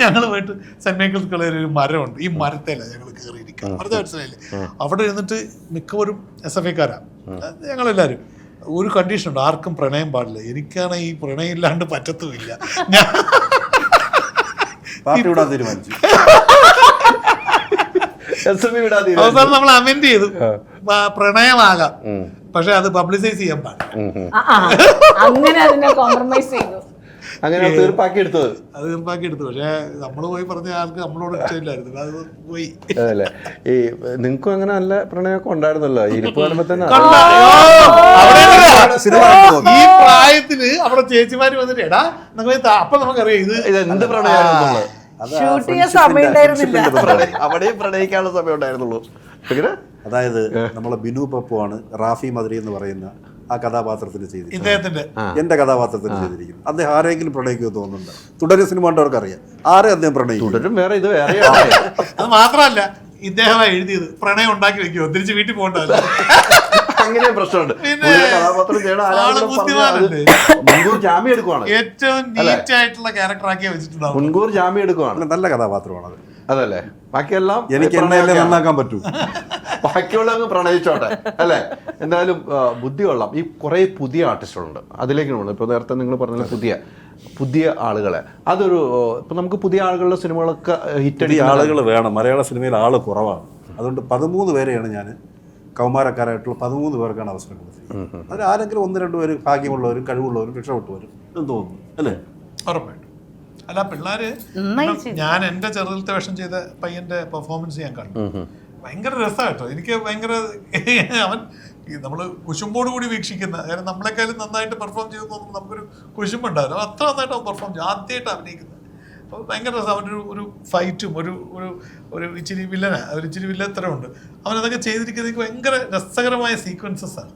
S4: ഞങ്ങൾ പോയിട്ട് സെന്റ് മൈക്കിൾസ് കോളേജിൽ ഒരു മരമുണ്ട്, ഈ മരത്തേല ഞങ്ങൾ കയറിയിരിക്കുക. മരത്തെ മനസ്സിലായില്ലേ? അവിടെ ഇരുന്നിട്ട് മിക്കവരും SFIക്കാരാണ് ഞങ്ങളെല്ലാവരും. ഒരു കണ്ടീഷനുണ്ട്, ആർക്കും പ്രണയം പാടില്ല. എനിക്കാണ് ഈ പ്രണയം ഇല്ലാണ്ട് പറ്റത്തുമില്ല. ഞാൻ
S3: പാർട്ടി വിടാൻ തീരുമാനിച്ചു.
S1: SFE വിടാതെ
S4: അവസാനം നമ്മൾ അമെൻഡ് ചെയ്തു, പ്രണയമാകാം, പക്ഷെ അത് പബ്ലിസൈസ് ചെയ്യാൻ പാടില്ല.
S2: അങ്ങനെ അതിനെ കോംപ്രമൈസ് ചെയ്തു.
S1: അങ്ങനെ തീർപ്പാക്കി എടുത്തത്.
S4: അത് തീർപ്പാക്കി എടുത്തു. പക്ഷെ നമ്മൾ പോയി പറഞ്ഞ ആൾക്ക് നമ്മളോട് ഇഷ്ടമില്ലായിരുന്നു, അത് പോയി.
S1: അതല്ലേ, ഈ നിങ്ങൾക്കും അങ്ങനെ നല്ല പ്രണയമൊക്കെ ഉണ്ടായിരുന്നല്ലോ. ഇരിപ്പ് കാണുമ്പോ തന്നെ
S4: ഈ പ്രായത്തില് അവിടെ ചേച്ചിമാര് വന്നിട്ട് എടാ അപ്പൊ നമുക്കറിയാം ഇത്
S1: എന്ത് പ്രണയമാണെന്നുള്ളത്.
S5: ഷൂട്ട് ചെയ്യാൻ സമയം ഉണ്ടായിരുന്നില്ല.
S1: അവിടെയും പ്രണയിക്കാനുള്ള സമയം ഉണ്ടായിരുന്നുള്ളൂ.
S3: അതായത് നമ്മളെ ബിനു പപ്പുവാണ് റാഫി മദരി എന്ന് പറയുന്ന ആ കഥാപാത്രത്തിന് ചെയ്തിരിക്കുന്നത്.
S4: ഇദ്ദേഹത്തിന്റെ
S3: എന്റെ കഥാപാത്രത്തിന് ചെയ്തിരിക്കുന്നത്. അദ്ദേഹം ആരെങ്കിലും പ്രണയിക്കുമോ തോന്നുന്നുണ്ട്? തുടരും സിനിമ കണ്ടവർക്ക് അറിയാം ആരെ അദ്ദേഹം പ്രണയിക്കും.
S1: തുടരും വേറെ ഇത് വേറെ.
S4: അത് മാത്രമല്ല ഇദ്ദേഹമാണ് എഴുതിയത്. പ്രണയം ഉണ്ടാക്കി വെക്കുമോ, തിരിച്ച് വീട്ടിൽ പോകണ്ടല്ലോ.
S1: അങ്ങനെ പ്രശ്നമുണ്ട്. കഥാപാത്രം മുൻകൂർ ജാമ്യം എടുക്കുവാണ്.
S4: ഏറ്റവും നീറ്റ് ആയിട്ടുള്ള ക്യാരക്ടർ ആക്കിയാ വെച്ചിട്ടുണ്ടാവും.
S1: മുൻകൂർ ജാമ്യം എടുക്കുവാണ്.
S3: നല്ല കഥാപാത്രമാണ്.
S1: അതല്ലേ, ബാക്കിയെല്ലാം
S3: എനിക്ക് എന്നെ നന്നാക്കാൻ പറ്റൂ.
S1: ബാക്കിയുള്ള അങ്ങ് പ്രണയിച്ചോട്ടെ അല്ലേ. എന്തായാലും ബുദ്ധി കൊള്ളാം. ഈ കുറെ പുതിയ ആർട്ടിസ്റ്റുകളുണ്ട്, അതിലേക്ക് വേണം. ഇപ്പൊ നേരത്തെ നിങ്ങൾ പറഞ്ഞ പുതിയ ആളുകളെ, അതൊരു ഇപ്പൊ നമുക്ക് പുതിയ ആളുകളുടെ സിനിമകളൊക്കെ ഹിറ്റടി
S3: ആളുകൾ വേണം. മലയാള സിനിമയിൽ ആള് കുറവാണ്. അതുകൊണ്ട് 13 പേരെയാണ് ഞാൻ കൗമാരക്കാരായിട്ടുള്ള 13 പേർക്കാണ് അവസരം കൊടുത്തത്. അതിൽ ആരെങ്കിലും 1-2 പേര് ഭാഗ്യമുള്ളവരും കഴിവുള്ളവരും രക്ഷപ്പെട്ടു വരും എന്ന് തോന്നുന്നു അല്ലേ?
S4: ഉറപ്പായിട്ടും. അല്ല പിള്ളേര്, ഞാൻ എൻ്റെ ചെറുതിലത്തെ വേഷം ചെയ്ത പയ്യന്റെ പെർഫോമൻസ് ഞാൻ കണ്ടു. ഭയങ്കര രസമാണ് കേട്ടോ. എനിക്ക് ഭയങ്കര അവൻ നമ്മൾ കുശുമ്പോട് കൂടി വീക്ഷിക്കുന്ന, കാരണം നമ്മളെക്കാളും നന്നായിട്ട് പെർഫോം ചെയ്ത് നോക്കുമ്പോൾ നമുക്കൊരു കുശുമ്പുണ്ടായിരുന്നു. അത്ര നന്നായിട്ട് അവൻ പെർഫോം ചെയ്യും, ആദ്യമായിട്ട് അഭിനയിക്കുന്നത്. അപ്പോൾ ഭയങ്കര രസം. അവൻ്റെ ഒരു ഫൈറ്റും ഒരു ഇച്ചിരി വില്ലത്തരമുണ്ട്. അവനതൊക്കെ ചെയ്തിരിക്കുന്നത് ഭയങ്കര രസകരമായ സീക്വൻസസ് ആണ്.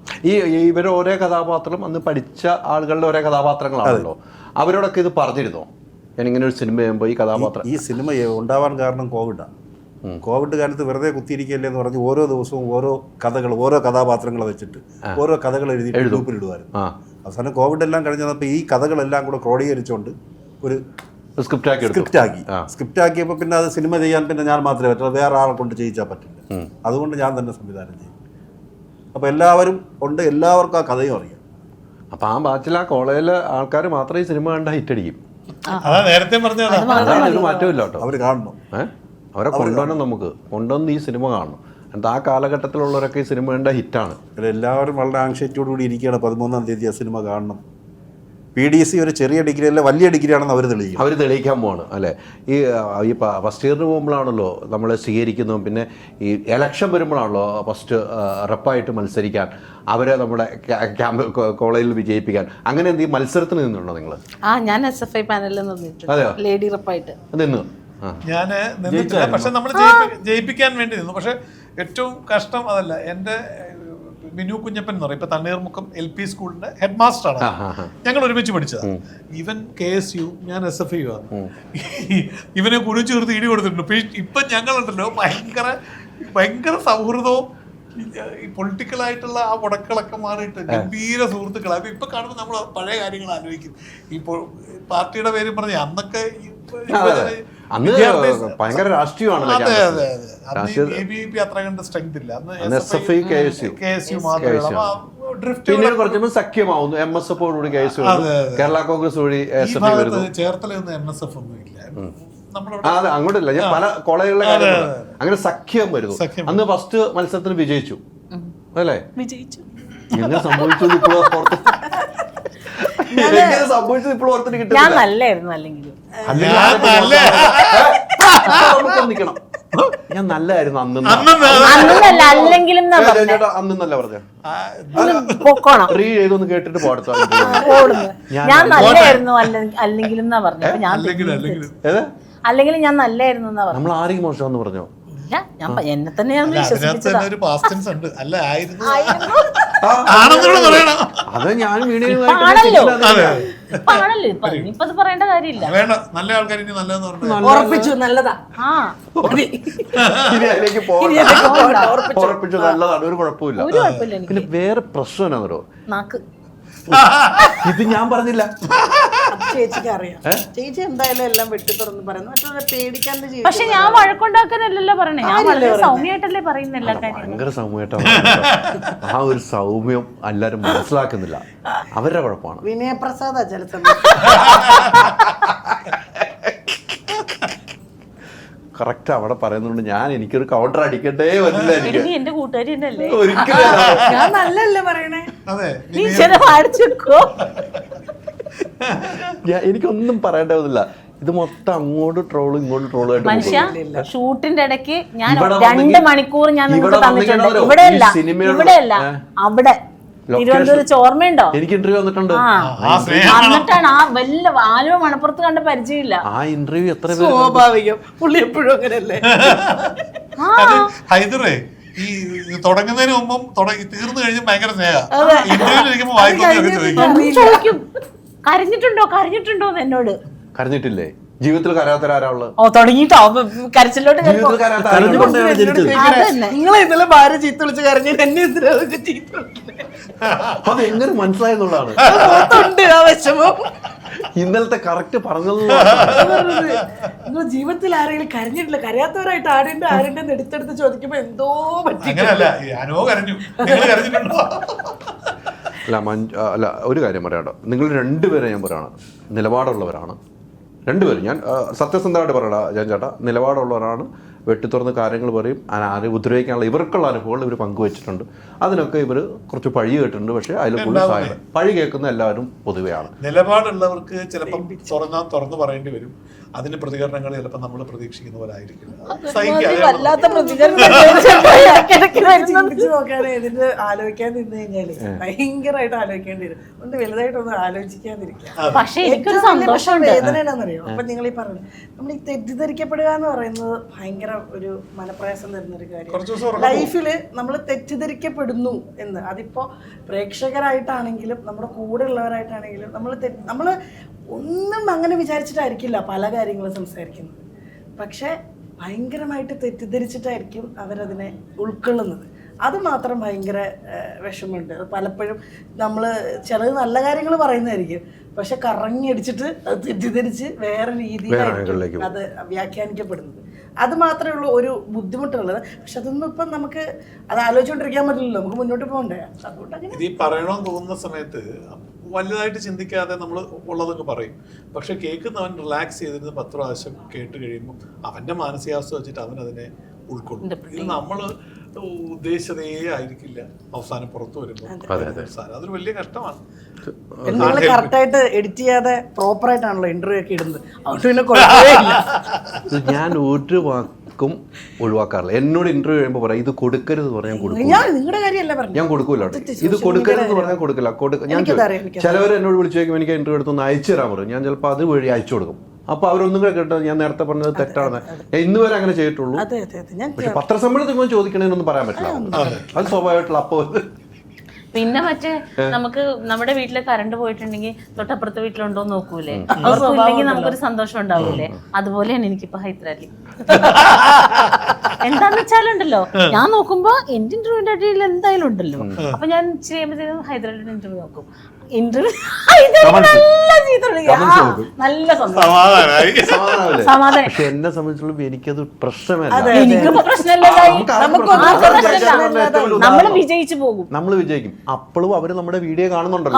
S1: ഇവർ ഓരോ കഥാപാത്രം അന്ന് പഠിച്ച ആളുകളുടെ ഓരോ കഥാപാത്രങ്ങളാണല്ലോ. അവരോടൊക്കെ ഇത് പറഞ്ഞിരുന്നോ? ഞാനിങ്ങനെ ഒരു സിനിമ ചെയ്യുമ്പോൾ ഈ കഥാപാത്രം,
S3: ഈ സിനിമ ഉണ്ടാവാൻ കാരണം കോവിഡാണ്. കോവിഡ് കാലത്ത് വെറുതെ കുത്തിയിരിക്കല്ലേ എന്ന് പറഞ്ഞ് ഓരോ ദിവസവും ഓരോ കഥകൾ, ഓരോ കഥാപാത്രങ്ങളെ വെച്ചിട്ട് ഓരോ കഥകൾ എഴുതി ഗ്രൂപ്പിലിടുമായിരുന്നു. അവസാനം കോവിഡ് എല്ലാം കഴിഞ്ഞപ്പോൾ ഈ കഥകളെല്ലാം കൂടെ ക്രോഡീകരിച്ചുകൊണ്ട് ഒരു സ്ക്രിപ്റ്റ് ആക്കിയപ്പോൾ പിന്നെ അത് സിനിമ ചെയ്യാൻ പിന്നെ ഞാൻ മാത്രമേ പറ്റുള്ളൂ, വേറെ ആളെ കൊണ്ട് ചെയ്യിച്ചാൽ പറ്റില്ല. അതുകൊണ്ട് ഞാൻ തന്നെ സംവിധാനം ചെയ്യും. അപ്പോൾ എല്ലാവരും ഉണ്ട്, എല്ലാവർക്കും ആ കഥയും അറിയാം.
S1: അപ്പം ആ ബാച്ചിൽ ആ കോളേജിലെ ആൾക്കാർ മാത്രമേ ഈ സിനിമ കണ്ട ഹിറ്റടിക്കും.
S4: അതാ നേരത്തെ പറഞ്ഞത്.
S1: ഒരു മാറ്റമില്ല കേട്ടോ.
S3: അവർ കാണണം,
S1: അവരെ കൊണ്ടുവരണം, നമുക്ക് കൊണ്ടുവന്ന് ഈ സിനിമ കാണണം. എന്നിട്ട് ആ കാലഘട്ടത്തിലുള്ളവരൊക്കെ ഈ സിനിമ കണ്ട ഹിറ്റാണ്.
S3: എല്ലാവരും വളരെ ആങ്ഷൈറ്റിയോടുകൂടി ഇരിക്കുകയാണ് 13-ാം തീയതി ആ സിനിമ കാണണം. PDC ഒരു ചെറിയ ഡിഗ്രി അല്ല, വലിയ ഡിഗ്രി ആണെന്ന് അവർ
S1: തെളിയിക്കാൻ പോവാണ് അല്ലേ. ഈ ഫസ്റ്റ് ഇയറിന് പോകുമ്പോഴാണല്ലോ നമ്മളെ സ്വീകരിക്കുന്നതും, പിന്നെ ഈ എലക്ഷൻ വരുമ്പോഴാണല്ലോ ഫസ്റ്റ് റെപ്പായിട്ട് മത്സരിക്കാൻ, അവരെ നമ്മുടെ കോളേജിൽ വിജയിപ്പിക്കാൻ. അങ്ങനെ എന്തെങ്കിലും മത്സരത്തിന് നിന്നുണ്ടോ നിങ്ങൾ?
S2: ഞാൻ SFI പാനലിൽ നിന്നിട്ടുണ്ട്, ലേഡി റെപ്പായിട്ട്
S1: നിന്ന്.
S4: ഞാൻ നിന്നിട്ടില്ല. പക്ഷെ നമ്മൾ ജയിപ്പിക്കാൻ വേണ്ടി നിന്നു. പക്ഷെ ഏറ്റവും കഷ്ടം അതല്ല, എൻ്റെ ബിനു കുഞ്ഞപ്പൻ എന്ന് പറയും, ഇപ്പൊ തണ്ണീർമുക്കം LP സ്കൂളിന്റെ ഹെഡ് മാസ്റ്റർ ആണ്. ഞങ്ങൾ ഒരുമിച്ച് പഠിച്ചതാണ്. ഇവൻ KSU, ഞാൻ SFI ആണ്. ഇവനെ കുഴിച്ചു ചേർത്ത് ഇടി കൊടുത്തിട്ടുണ്ട്. ഇപ്പൊ ഞങ്ങളുണ്ടല്ലോ ഭയങ്കര സൗഹൃദവും ഈ പൊളിറ്റിക്കലായിട്ടുള്ള ആ മുടക്കളൊക്കെ മാറിയിട്ട് ഗംഭീര സുഹൃത്തുക്കളാണ്. ഇപ്പൊ കാണുമ്പോൾ നമ്മൾ പഴയ കാര്യങ്ങൾ ആലോചിക്കും. ഇപ്പോൾ പാർട്ടിയുടെ പേര് പറഞ്ഞ അന്നൊക്കെ
S1: അന്ന് ഭയങ്കര രാഷ്ട്രീയമാണല്ലോ.
S4: അത്ര കണ്ട് സ്ട്രെങ്ത് ഇല്ല.
S1: KSU പിന്നീട് കുറച്ചുമ്പോൾ സഖ്യമാവുന്നു. MSF ഓടുകൂടി KSU, കേരള കോൺഗ്രസ് വഴി SFI വരുന്നു.
S4: ചേർത്തലൊന്നും MSF ഒന്നും ഇല്ല.
S1: അതെ, അങ്ങോട്ടില്ല. ഞാൻ പല കോളേജുകളിലെ കാര്യം അങ്ങനെ സഖ്യം വരുന്നു. അന്ന് ഫസ്റ്റ് മത്സരത്തിന് വിജയിച്ചു അല്ലേ?
S2: വിജയിച്ചു.
S1: എങ്ങനെ സംഭവിച്ചത് ഇപ്പോഴും ഓർത്തിന്
S2: ഞാൻ
S1: കിട്ടുന്നില്ല.
S2: നല്ലായിരുന്നു. അല്ലെങ്കിലും
S1: നിക്കണം. ഞാൻ നല്ലായിരുന്നു അന്നല്ല,
S2: അല്ലെങ്കിലും
S1: ചേട്ടാ അന്നല്ല പറഞ്ഞ റീഡ് ചെയ്തൊന്ന് കേട്ടിട്ട് പാടത്തോ.
S2: ഞാൻ നല്ലായിരുന്നു അല്ലെങ്കിലും എന്നാ പറഞ്ഞു. അല്ലെങ്കിലും ഞാൻ നല്ലായിരുന്നു എന്നാ പറഞ്ഞു.
S1: നമ്മൾ ആരെയും മോശമെന്ന് പറഞ്ഞോ?
S2: ഇല്ല, ഞാൻ എന്നെ തന്നെ ഞാൻ വിശ്വസിച്ചതാ.
S1: അതെ, ഞാൻ
S2: ആണല്ലോ ഇപ്പൊ അത് പറയേണ്ട കാര്യമില്ല.
S4: നല്ല ആൾക്കാർ
S5: ഉറപ്പിച്ചു നല്ലതാ.
S1: അതിലേക്ക് ഉറപ്പിച്ചു നല്ലതാണ്, ഒരു കുഴപ്പമില്ല. പിന്നെ വേറെ പ്രശ്നം എന്നാണോ,
S2: നാക്ക്
S1: ഇത് ഞാൻ പറഞ്ഞില്ല.
S5: ചേച്ചിക്ക് അറിയാം. ചേച്ചി എന്തായാലും എല്ലാം വെട്ടി തുറന്ന് പറയുന്നു. മറ്റുള്ള പേടിക്കാണ്ട്.
S2: പക്ഷെ ഞാൻ വഴക്കുണ്ടാക്കാനല്ലല്ലോ പറയണേ. ഞാൻ വളരെ സൗമ്യമായിട്ടല്ലേ പറയുന്ന എല്ലാ കാര്യങ്ങളും.
S1: ഭയങ്കര സൗമ്യമായിട്ടാണ്. ആ ഒരു സൗമ്യം എല്ലാരും മനസ്സിലാക്കുന്നില്ല. അവരുടെ കുഴപ്പമാണ്.
S5: വിനയപ്രസാദ ചില സമയത്ത്
S1: കറക്റ്റ് അവിടെ പറയുന്നുണ്ട്. ഞാൻ എനിക്കൊരു കൗണ്ടർ അടിക്കണ്ടേ വരില്ല. എനിക്ക്
S2: നീ എന്റെ കൂട്ടുകാരി തന്നെയല്ലേ?
S1: ഒരിക്കലും
S5: ഞാൻ നല്ലല്ലേ പറയണേ.
S2: നീ ചെലവാടിച്ചോ.
S1: എനിക്കൊന്നും പറയേണ്ടതില്ല. ഇത് മൊത്തം അങ്ങോട്ട് ട്രോള് ഇങ്ങോട്ട് ട്രോള് ആയിട്ട്
S2: മനുഷ്യ ഷൂട്ടിന്റെ ഇടയ്ക്ക് ഞാൻ 2 മണിക്കൂർ ഞാൻ നിങ്ങൾക്ക് തന്നിട്ടുണ്ട്. ഇവിടെയല്ല അവിടെ തിരുവനന്തപുരത്ത് ഓർമ്മയുണ്ടോ?
S1: എനിക്ക് ഇന്റർവ്യൂ വന്നിട്ടുണ്ട്.
S2: എന്നിട്ടാണ് ആ വല്ല ആലുവ മണപ്പുറത്ത് കണ്ട പരിചയമില്ല.
S1: ആ ഇന്റർവ്യൂ എത്ര
S5: സ്വാഭാവികം. പുള്ളി എപ്പോഴും അങ്ങനെയല്ലേ.
S4: ഹൈദറേ ഈ തുടങ്ങുന്നതിന് മുമ്പും തീർന്നു കഴിഞ്ഞും ഭയങ്കര സ്നേഹം.
S2: ചോദിക്കും കരഞ്ഞിട്ടുണ്ടോ എന്നോട്.
S1: കരഞ്ഞിട്ടില്ലേ? ജീവിതത്തിൽ കരാത്തരാളുള്ളത്?
S2: ഓ, തുടങ്ങിട്ടോ കരച്ചിലോട്ട്.
S5: നിങ്ങളെ ഇന്നലെ ഭാര്യ ചീത്ത വിളിച്ച് കരഞ്ഞിട്ട് എന്നെ ചീത്ത
S1: അത് എങ്ങനെ മനസ്സിലായെന്നുള്ളതാണ്
S5: ആ വിഷമം.
S1: ഇന്നലത്തെ കറക്റ്റ് പറഞ്ഞത്.
S5: നിങ്ങൾ ജീവിതത്തിൽ ആരെങ്കിലും കരഞ്ഞിട്ടില്ല? കരയാത്തവരായിട്ട് ആരുടെ എടുത്തെടുത്ത് ചോദിക്കുമ്പോ എന്തോ പറ്റി.
S1: അല്ല, ഒരു കാര്യം പറയാട്ടോ, നിങ്ങൾ രണ്ടുപേരെ ഞാൻ പറയണം, നിലപാടുള്ളവരാണ് രണ്ടുപേരും. ഞാൻ സത്യസന്ധമായിട്ട് പറയടാ ഞാൻ ചേട്ടാ, നിലപാടുള്ളവരാണ്. വെട്ടിത്തുറന്ന് കാര്യങ്ങൾ പറയും. ആരും ഉപദ്രവിക്കാനുള്ള ഇവർക്കുള്ള അനുഭവങ്ങൾ ഇവർ പങ്കുവച്ചിട്ടുണ്ട്. അതിനൊക്കെ ഇവർ കുറച്ച് പഴി കേട്ടിട്ടുണ്ട്. പക്ഷേ അതിൽ കൂടുതൽ സഹായം പഴി കേൾക്കുന്ന എല്ലാവരും പൊതുവെയാണ്.
S4: നിലപാടുള്ളവർക്ക് ചിലപ്പം തുറന്നു പറയേണ്ടി വരും. അതിന് പ്രതികരണങ്ങൾ ചിലപ്പോൾ നമ്മൾ പ്രതീക്ഷിക്കുന്ന പോലെ ആയിരിക്കും.
S5: വല്ലാത്ത പ്രതികരണം നോക്കാതെ ഇതിന് ആലോചിക്കാൻ നിന്ന് കഴിഞ്ഞാല് ഭയങ്കരമായിട്ട് ആലോചിക്കേണ്ടി വരും. ഒന്ന് വലുതായിട്ടൊന്നും ആലോചിക്കാതിരിക്കുക.
S2: പക്ഷേ എനിക്കൊരു സന്തോഷം
S5: വേദന എന്നാന്നറിയോ? അപ്പൊ നിങ്ങൾ ഈ പറഞ്ഞു, നമ്മൾ ഈ തെറ്റിദ്ധരിക്കപ്പെടുക എന്ന് പറയുന്നത് ഭയങ്കര ഒരു മനപ്രയാസം തരുന്നൊരു കാര്യം. ലൈഫില് നമ്മൾ തെറ്റിദ്ധരിക്കപ്പെടുന്നു എന്ന്, അതിപ്പോ പ്രേക്ഷകരായിട്ടാണെങ്കിലും നമ്മുടെ കൂടെ ഉള്ളവരായിട്ടാണെങ്കിലും നമ്മൾ ഒന്നും അങ്ങനെ വിചാരിച്ചിട്ടായിരിക്കില്ല പല കാര്യങ്ങളും സംസാരിക്കുന്നത്. പക്ഷെ ഭയങ്കരമായിട്ട് തെറ്റിദ്ധരിച്ചിട്ടായിരിക്കും അവരതിനെ ഉൾക്കൊള്ളുന്നത്. അത് മാത്രം ഭയങ്കര വിഷമമുണ്ട്. അത് പലപ്പോഴും നമ്മൾ ചിലത് നല്ല കാര്യങ്ങൾ പറയുന്നതായിരിക്കും, പക്ഷെ കറങ്ങി അടിച്ചിട്ട് അത് തെറ്റിദ്ധരിച്ച് വേറെ രീതിയിലായിരിക്കും അത് വ്യാഖ്യാനിക്കപ്പെടുന്നത്. അത് മാത്രമേ ഉള്ളൂ ഒരു ബുദ്ധിമുട്ടുള്ളത്. പക്ഷെ അതൊന്നും ഇപ്പം നമുക്ക് അത് ആലോചിച്ചുകൊണ്ടിരിക്കാൻ പറ്റില്ലല്ലോ, നമുക്ക് മുന്നോട്ട് പോകണ്ടേ. അതുകൊണ്ട്
S4: ഇത് ഈ പറയണമെന്ന് തോന്നുന്ന സമയത്ത് വലുതായിട്ട് ചിന്തിക്കാതെ നമ്മൾ ഉള്ളതൊക്കെ പറയും. പക്ഷെ കേൾക്കുന്നവൻ റിലാക്സ് ചെയ്തിരുന്ന് 10 പ്രാവശ്യം കേട്ട് കഴിയുമ്പോൾ അവൻ്റെ മാനസികാവസ്ഥ വെച്ചിട്ട് അവൻ അതിനെ ഉൾക്കൊള്ളും. ഇത് നമ്മൾ ഉദ്ദേശിച്ചതേ ആയിരിക്കില്ല അവസാനം പുറത്തു വരുമ്പോൾ. അതൊരു വലിയ കഷ്ടമാണ്.
S5: നിങ്ങൾ കറക്റ്റായിട്ട് എഡിറ്റ് ചെയ്യാതെ പ്രോപ്പറായിട്ടാണല്ലോ ഇന്റർവ്യൂ ഒക്കെ ഇടുന്നത്. അതുകൊണ്ട് പിന്നെ കുഴപ്പമില്ല.
S1: ഞാൻ ഒരു വാക്കും ഒഴിവാക്കാറില്ല. എന്നോട് ഇന്റർവ്യൂ കഴിയുമ്പോൾ പറയാം ഇത് കൊടുക്കരുത് പറഞ്ഞാൽ ഞാൻ കൊടുക്കും.
S5: നിങ്ങളുടെ കാര്യമല്ല പറഞ്ഞു,
S1: ഞാൻ കൊടുക്കൂല. ഇത് കൊടുക്കരുതെന്ന് പറഞ്ഞാൽ കൊടുക്കില്ല. ഞാൻ ചിലവർ എന്നോട് വിളിച്ചു ചോദിക്കും എനിക്ക് ഇന്റർവ്യൂ എടുത്തൊന്ന് അയച്ചു തരാൻ പറയും. ഞാൻ ചിലപ്പോൾ അത് വഴി അയച്ചു കൊടുക്കും. അപ്പൊ അവരൊന്നും കൂടെ കേട്ടോ ഞാൻ നേരത്തെ പറഞ്ഞത് തെറ്റാണ്, ഞാൻ ഇന്ന് വരെ അങ്ങനെ ചെയ്തിട്ടുള്ളൂ.
S5: അതെ അതെ അതെ ഞാൻ
S1: പക്ഷെ പത്രസമ്മേളനത്തിൽ ചോദിക്കണേന്നൊന്നും പറയാൻ പറ്റില്ല, അത് സ്വാഭാവികമായിട്ടുള്ള. അപ്പോൾ
S2: പിന്നെ മറ്റേ നമുക്ക് നമ്മുടെ വീട്ടിലെ കറണ്ട് പോയിട്ടുണ്ടെങ്കിൽ തൊട്ടപ്പുറത്തെ വീട്ടിലുണ്ടോ നോക്കൂലേ, ഇല്ലെങ്കിൽ നമുക്കൊരു സന്തോഷം ഉണ്ടാവൂലേ. അതുപോലെയാണ് എനിക്കിപ്പോ ഹൈദരാലി. എന്താന്ന് വെച്ചാലുണ്ടല്ലോ, ഞാൻ നോക്കുമ്പോ എന്റെ ഇന്റർവ്യൂവിന്റെ അടിയിൽ എന്തായാലും ഉണ്ടല്ലോ. അപ്പൊ ഞാൻ ഇച്ചിരി കഴിയുമ്പോഴത്തേക്കും ഹൈദരാലിയുടെ ഇന്റർവ്യൂ നോക്കും. ഇന്റർവ്യൂ നല്ല സമാധാനം.
S1: പക്ഷെ എന്നെ സംബന്ധിച്ചുള്ള എനിക്കത് പ്രശ്നമല്ല.
S2: എനിക്കിപ്പോ പ്രശ്നമല്ല, നമ്മള് വിജയിച്ചു പോകും,
S1: നമ്മൾ വിജയിക്കും. അപ്പോഴും അവര് നമ്മുടെ വീഡിയോ കാണുന്നുണ്ട്,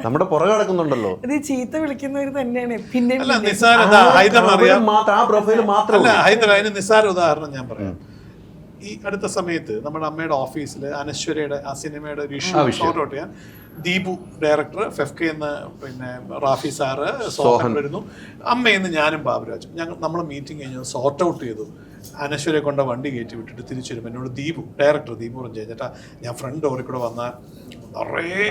S1: നമ്മുടെ പുറകെ നടക്കുന്നുണ്ടല്ലോ.
S5: ഇത് ചീത്ത വിളിക്കുന്നവർ തന്നെയാണ്. പിന്നെ
S4: അല്ല നിസ്സാര ഹൈദർ അറിയാം,
S1: ആ പ്രൊഫൈൽ മാത്രമല്ല
S4: ഹൈദർ. അതിന് നിസ്സാര ഉദാഹരണം ഞാൻ പറയാം. ഈ അടുത്ത സമയത്ത് നമ്മുടെ അമ്മയുടെ ഓഫീസിൽ അനശ്വരയുടെ ആ സിനിമയുടെ ഒരു ഇഷ്യൂ ഷോർട്ട് ഔട്ട് ചെയ്യാൻ ദീപു ഡയറക്ടർ, ഫെഫ്കെ എന്ന പിന്നെ റാഫി സാറ്, സോഹൻ വരുന്നു, അമ്മയെന്ന് ഞാനും ബാബുരാജും. നമ്മൾ മീറ്റിംഗ് കഴിഞ്ഞ് സോർട്ട് ഔട്ട് ചെയ്തു. അനശ്വരെ കൊണ്ട് വണ്ടി കയറ്റി വിട്ടിട്ട് തിരിച്ചു വരുമ്പോൾ എന്നോട് ദീപു ഡയറക്ടർ ദീപു പറഞ്ഞു, ചേട്ടാ ഞാൻ ഫ്രണ്ട് ഡോറിൽ കൂടെ വന്നാൽ നിറയെ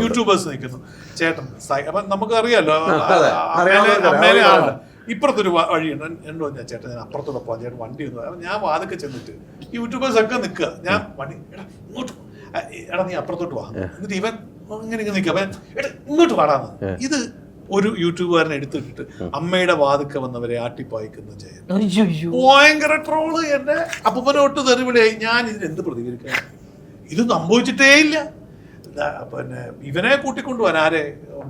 S4: യൂട്യൂബേഴ്സ് നിൽക്കുന്നു, ചേട്ടൻ അപ്പം നമുക്കറിയാലോ അമ്മേലെ ആളുണ്ട്, ഇപ്പുറത്തൊരു വഴിയുണ്ട്. എന്നോട് ഞാൻ ചേട്ടൻ ഞാൻ അപ്പുറത്തൂടെ പോകാം, ചേട്ടൻ വണ്ടി ഒന്നും. ഞാൻ വാതൊക്കെ ചെന്നിട്ട് യൂട്യൂബേഴ്സ് ഒക്കെ നിൽക്കുക, ഞാൻ വണ്ടി ഇങ്ങോട്ട് എടാ നീ അപ്പുറത്തോട്ട് വാ, എന്നിട്ട് ഇവൻ ഇങ്ങനെ നിൽക്കുക, അപ്പൊ എടാ ഇങ്ങോട്ട് പാടാന്ന്. ഇത് ഒരു യൂട്യൂബുകാരനെ എടുത്തിട്ടിട്ട് അമ്മയുടെ വാതുക്ക വന്നവരെ ആട്ടിപ്പായിക്കുന്ന ജയൻ ഭയങ്കര ട്രോള്. എന്റെ അപ്പൂപ്പനോട്ട് തെറിവിളിയായി. ഞാൻ ഇതിന് എന്ത് പ്രതികരിക്കാൻ? ഇത് സംഭവിച്ചിട്ടേ ഇല്ല. പിന്നെ ഇവനെ കൂട്ടിക്കൊണ്ടുപോകാൻ, ആരെ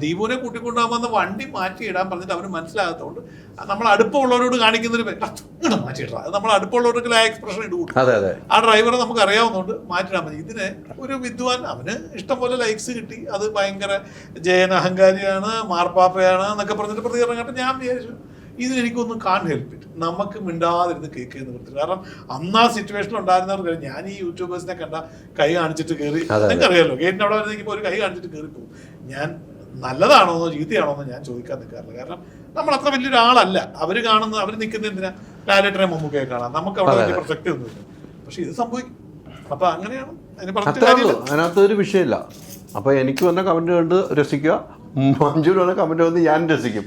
S4: ദീപുവിനെ കൂട്ടിക്കൊണ്ടുപോകാൻ വണ്ടി മാറ്റി ഇടാൻ പറഞ്ഞിട്ട് അവന് മനസ്സിലാകാത്തതുകൊണ്ട് നമ്മൾ അടുപ്പമുള്ളവരോട് കാണിക്കുന്നൊരു ഇങ്ങോട്ട് മാറ്റിയിട്ടാ, അത് നമ്മൾ അടുപ്പമുള്ളവർക്ക് ആ എക്സ്പ്രഷൻ ഇടും. ആ ഡ്രൈവറെ നമുക്ക് അറിയാവുന്നതുകൊണ്ട് മാറ്റിടാൻ മതി. ഇതിനെ ഒരു വിദ്വാൻ, അവന് ഇഷ്ടംപോലെ ലൈക്സ് കിട്ടി, അത് ഭയങ്കര ജയൻ അഹങ്കാരിയാണ്, മാർപ്പാപ്പയാണ് എന്നൊക്കെ പറഞ്ഞിട്ട് പ്രതികരണം കേട്ടോ. ഞാൻ വിചാരിച്ചു ഇതിനെനിക്കൊന്നും കാൺ ഹെൽപ്പ് ഇറ്റ്, നമുക്ക് മിണ്ടാതിരുന്ന് കേൾക്കുന്ന വൃത്തി. കാരണം അന്ന് ആ സിറ്റുവേഷനിൽ ഉണ്ടായിരുന്നവർക്ക് ഞാൻ ഈ യൂട്യൂബേഴ്സിനെ കണ്ട കൈ കാണിച്ചിട്ട് കയറി, നിങ്ങൾക്ക് അറിയാലോ ഗേറ്റിന് അവിടെ വരുന്നെങ്കിൽ ഒരു കൈ കാണിച്ചിട്ട് കയറി പോകും. ഞാൻ നല്ലതാണോന്നോ ചീത്തയാണോന്നോ ഞാൻ ചോദിക്കാൻ നിൽക്കാറില്ല. കാരണം നമ്മൾ അത്ര വലിയൊരാളല്ല. അവർ കാണുന്ന, അവർ നിൽക്കുന്ന എന്തിനാ ലാലേട്ടനെ മമ്മൂക്കയെ കാണാം, നമുക്ക് അവിടെ വലിയ പ്രസക്തി ഒന്നുമില്ല. പക്ഷെ ഇത് സംഭവിക്കും. അപ്പൊ അങ്ങനെയാണ്,
S1: അതിനകത്തൊരു വിഷയമില്ല. അപ്പൊ എനിക്ക് വന്ന കമന്റ് കണ്ട് രസിക്കുക, മഞ്ജുവിന് വന്ന കമന്റ് വന്ന് ഞാൻ രസിക്കും,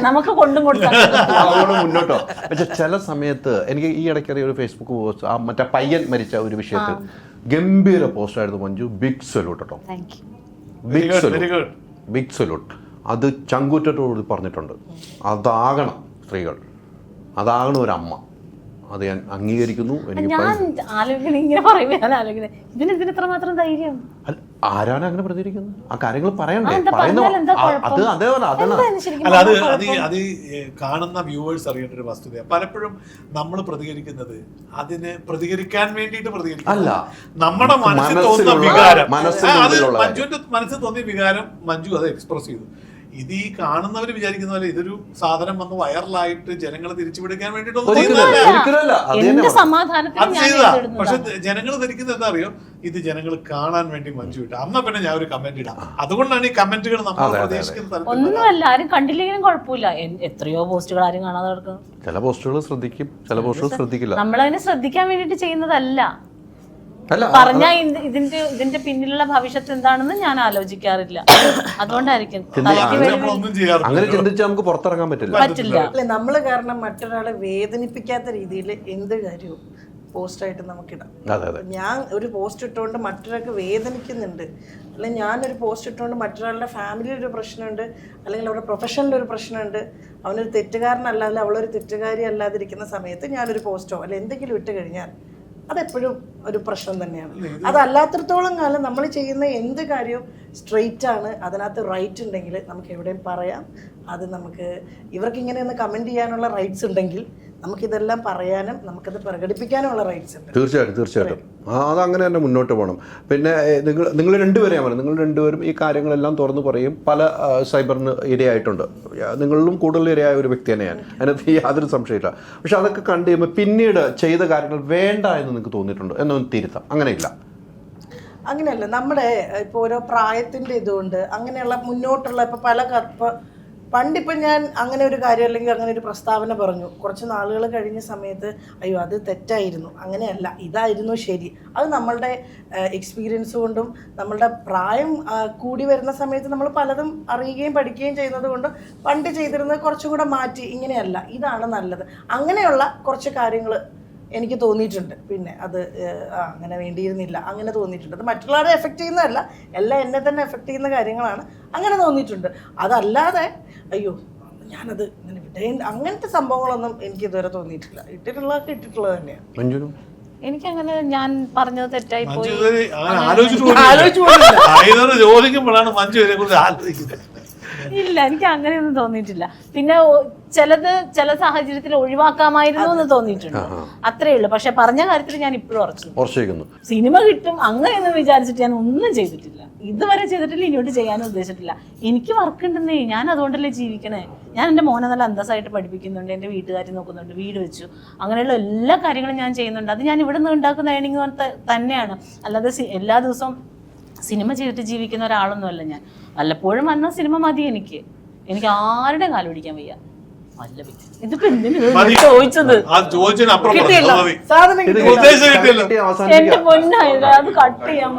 S2: നമുക്ക് കൊണ്ടും
S1: അതുകൊണ്ട് മുന്നോട്ടോ. പക്ഷെ ചില സമയത്ത് എനിക്ക് ഈ ഇടയ്ക്കറിയ ഒരു ഫേസ്ബുക്ക് പോസ്റ്റ്, ആ മറ്റേ പയ്യൻ മരിച്ച ഒരു വിഷയത്തിൽ ഗംഭീര പോസ്റ്റ് ആയിരുന്നു മഞ്ജു. ബിഗ് സല്യൂട്ട് കേട്ടോ, ബിഗ് സല്യൂട്ട്. അത് ചങ്കൂറ്റത്തോട് പറഞ്ഞിട്ടുണ്ട്. അതാകണം സ്ത്രീകൾ, അതാകണം ഒരു അമ്മ. അത് ഞാൻ അംഗീകരിക്കുന്നു. ആരാണ് അങ്ങനെ പ്രതികരിക്കുന്നത്? ആ കാര്യങ്ങൾ പറയണ്ടേ?
S4: അല്ല അത് കാണുന്ന വ്യൂവേഴ്സ് അറിയേണ്ട ഒരു വസ്തുതയാണ്. പലപ്പോഴും നമ്മൾ പ്രതികരിക്കുന്നത് അതിന് പ്രതികരിക്കാൻ വേണ്ടിയിട്ട് പ്രതികരിക്കില്ല. നമ്മുടെ മനസ്സിൽ തോന്നുന്ന വികാരം, അത് മഞ്ജുവിന്റെ മനസ്സിൽ തോന്നിയ വികാരം മഞ്ജു അത് എക്സ്പ്രസ് ചെയ്തു. ഇത് ഈ കാണുന്നവർ വിചാരിക്കുന്ന പോലെ ഇതൊരു സാധനം വന്ന് വൈറലായിട്ട് ജനങ്ങളെ തിരിച്ചുപിടിക്കാൻ വേണ്ടിയിട്ടൊന്നും പക്ഷെ ജനങ്ങൾ ധരിക്കുന്നത് എന്താ അറിയോ, ഇത് ജനങ്ങൾ കാണാൻ വേണ്ടി മഞ്ജു ഇട്ട. അമ്മ പിന്നെ ഞാൻ ഒരു കമന്റ് ഇടാം. അതുകൊണ്ടാണ് ഈ കമന്റുകൾ നമ്മൾ പ്രതീക്ഷിക്കുന്നത്.
S2: ഒന്നുമല്ല, ആരും കണ്ടില്ലെങ്കിലും കുഴപ്പമില്ല. എത്രയോ പോസ്റ്റുകൾ ആരും കാണാതെ കിടക്കും.
S1: ചില പോസ്റ്റുകൾ ശ്രദ്ധിക്കും, ചില പോസ്റ്റുകൾ ശ്രദ്ധിക്കില്ല.
S2: നമ്മളതിനെ ശ്രദ്ധിക്കാൻ വേണ്ടിട്ട് ചെയ്യുന്നതല്ല. പറഞ്ഞ ഇതിന്റെ പിന്നിലുള്ള ഭവിഷ്യത്ത് എന്താണെന്ന് ഞാൻ ആലോചിക്കാറില്ല. അതുകൊണ്ടായിരിക്കും
S1: അങ്ങനെ ചിന്തിച്ചാൽ നമുക്ക് പുറത്തിറങ്ങാൻ
S2: പറ്റില്ല.
S5: അല്ലെ, നമ്മള് കാരണം മറ്റൊരാളെ വേദനിപ്പിക്കാത്ത രീതിയിൽ എന്ത് കാര്യവും പോസ്റ്റായിട്ട് നമുക്കിടാം. ഞാൻ ഒരു പോസ്റ്റ് ഇട്ടുകൊണ്ട് മറ്റൊരാൾക്ക് വേദനിക്കുന്നുണ്ട്, അല്ലെങ്കിൽ ഞാനൊരു പോസ്റ്റ് ഇട്ടുകൊണ്ട് മറ്റൊരാളുടെ ഫാമിലിയിൽ ഒരു പ്രശ്നമുണ്ട്, അല്ലെങ്കിൽ അവരുടെ പ്രൊഫഷനിൽ ഒരു പ്രശ്നമുണ്ട്, അവനൊരു തെറ്റുകാരനല്ല, അല്ല അവളൊരു തെറ്റുകാരി അല്ലാതിരിക്കുന്ന സമയത്ത് ഞാനൊരു പോസ്റ്റോ അല്ലെ എന്തെങ്കിലും ഇട്ട് കഴിഞ്ഞാൽ അതെപ്പോഴും ഒരു പ്രശ്നം തന്നെയാണ്. അതല്ലാത്തിടത്തോളം കാലം നമ്മൾ ചെയ്യുന്ന എന്ത് കാര്യവും സ്ട്രെയിറ്റ് ആണ്, അതിനകത്ത് റൈറ്റ് ഉണ്ടെങ്കിൽ നമുക്ക് എവിടെയും പറയാം. അത് നമുക്ക് ഇവർക്ക് ഇങ്ങനെ ഒന്ന് കമൻറ്റ് ചെയ്യാനുള്ള റൈറ്റ്സ് ഉണ്ടെങ്കിൽ നമുക്കിതെല്ലാം പറയാനും നമുക്കത് പ്രകടിപ്പിക്കാനുള്ള റൈറ്റ്സ് ഉണ്ട്.
S1: തീർച്ചയായിട്ടും അതങ്ങനെ തന്നെ മുന്നോട്ട് പോകണം. പിന്നെ നിങ്ങൾ രണ്ടുപേരെയാണ് പറയുന്നത്, നിങ്ങൾ രണ്ടുപേരും ഈ കാര്യങ്ങളെല്ലാം തുറന്നു പറയും. പല സൈബറിന് ഇരയായിട്ടുണ്ട്. നിങ്ങളിലും കൂടുതൽ ഇരയായ ഒരു വ്യക്തി തന്നെയാണ്, അതിനകത്ത് യാതൊരു സംശയമില്ല. പക്ഷെ അതൊക്കെ കണ്ടു കഴിയുമ്പോൾ പിന്നീട് ചെയ്ത കാര്യങ്ങൾ വേണ്ട എന്ന് നിങ്ങൾക്ക് തോന്നിയിട്ടുണ്ട് എന്നൊന്ന് തിരുത്താം. അങ്ങനെയില്ല,
S5: അങ്ങനെയല്ല. നമ്മുടെ ഇപ്പോൾ ഓരോ പ്രായത്തിൻ്റെ ഇതുകൊണ്ട് അങ്ങനെയുള്ള മുന്നോട്ടുള്ള ഇപ്പോൾ പണ്ടിപ്പം ഞാൻ അങ്ങനെ ഒരു കാര്യം അല്ലെങ്കിൽ അങ്ങനെ ഒരു പ്രസ്താവന പറഞ്ഞു, കുറച്ച് നാളുകൾ കഴിഞ്ഞ സമയത്ത് അയ്യോ അത് തെറ്റായിരുന്നു, അങ്ങനെയല്ല ഇതായിരുന്നു ശരി. അത് നമ്മളുടെ എക്സ്പീരിയൻസ് കൊണ്ടും നമ്മളുടെ പ്രായം കൂടി വരുന്ന സമയത്ത് നമ്മൾ പലതും അറിയുകയും പഠിക്കുകയും ചെയ്യുന്നത് കൊണ്ട് പണ്ട് ചെയ്തിരുന്നത് കുറച്ചും കൂടെ മാറ്റി ഇങ്ങനെയല്ല ഇതാണ് നല്ലത്, അങ്ങനെയുള്ള കുറച്ച് കാര്യങ്ങൾ എനിക്ക് തോന്നിയിട്ടുണ്ട്. പിന്നെ അത് അങ്ങനെ വേണ്ടിയിരുന്നില്ല അങ്ങനെ തോന്നിയിട്ടുണ്ട്. അത് മറ്റുള്ളവരെ എഫക്റ്റ് ചെയ്യുന്നതല്ല, എല്ലാം എന്നെ തന്നെ എഫക്റ്റ് ചെയ്യുന്ന കാര്യങ്ങളാണ്, അങ്ങനെ തോന്നിയിട്ടുണ്ട്. അതല്ലാതെ അയ്യോ ഞാനത് ഇങ്ങനെ വിടേണ്ട അങ്ങനത്തെ സംഭവങ്ങളൊന്നും എനിക്ക് ഇതുവരെ തോന്നിയിട്ടില്ല. ഇട്ടിട്ടുള്ളതൊക്കെ ഇട്ടിട്ടുള്ളത് തന്നെയാണ്.
S1: മഞ്ജുനു
S2: എനിക്കങ്ങനെ ഞാൻ പറഞ്ഞത് തെറ്റായി പോയി
S4: ചോദിക്കുമ്പോഴാണ് മഞ്ജു ഇതിനെ കുറിച്ച് ആലോചിക്കുന്നത്.
S2: ഇല്ല, എനിക്ക് അങ്ങനെയൊന്നും തോന്നിയിട്ടില്ല. പിന്നെ ചില സാഹചര്യത്തിൽ ഒഴിവാക്കാമായിരുന്നു എന്ന് തോന്നിയിട്ടുണ്ട്, അത്രേ ഉള്ളൂ. പക്ഷെ പറഞ്ഞ കാര്യത്തിൽ ഞാൻ ഇപ്പോഴും
S1: ഉറച്ചിരിക്കുന്നു.
S2: സിനിമ കിട്ടും അങ്ങനെയൊന്നും വിചാരിച്ചിട്ട് ഞാൻ ഒന്നും ചെയ്തിട്ടില്ല, ഇതുവരെ ചെയ്തിട്ടില്ല, ഇനിയോട്ട് ചെയ്യാനും ഉദ്ദേശിച്ചിട്ടില്ല. എനിക്ക് വർക്ക് ഉണ്ടെന്നേ, ഞാൻ അതുകൊണ്ടല്ലേ ജീവിക്കണേ. ഞാൻ എൻ്റെ മോനെ നല്ല അന്തസ്സായിട്ട് പഠിപ്പിക്കുന്നുണ്ട്, എൻ്റെ വീട്ടുകാരെ നോക്കുന്നുണ്ട്, വീട് വെച്ചു, അങ്ങനെയുള്ള എല്ലാ കാര്യങ്ങളും ഞാൻ ചെയ്യുന്നുണ്ട്. അത് ഞാൻ ഇവിടെ നിന്ന് ഉണ്ടാക്കുന്ന ഏണിങ് തന്നെയാണ്, അല്ലാതെ എല്ലാ ദിവസവും സിനിമ ചെയ്തിട്ട് ജീവിക്കുന്ന ഒരാളൊന്നുമല്ല ഞാൻ. വല്ലപ്പോഴും വന്ന സിനിമ മതി എനിക്ക് ആരുടെ കാലം പിടിക്കാൻ വയ്യ. ഇതിപ്പോ ചോദിച്ചത് കിട്ടിയല്ലോ, എന്റെ പൊന്നായത് അത് കട്ട് ചെയ്യാൻ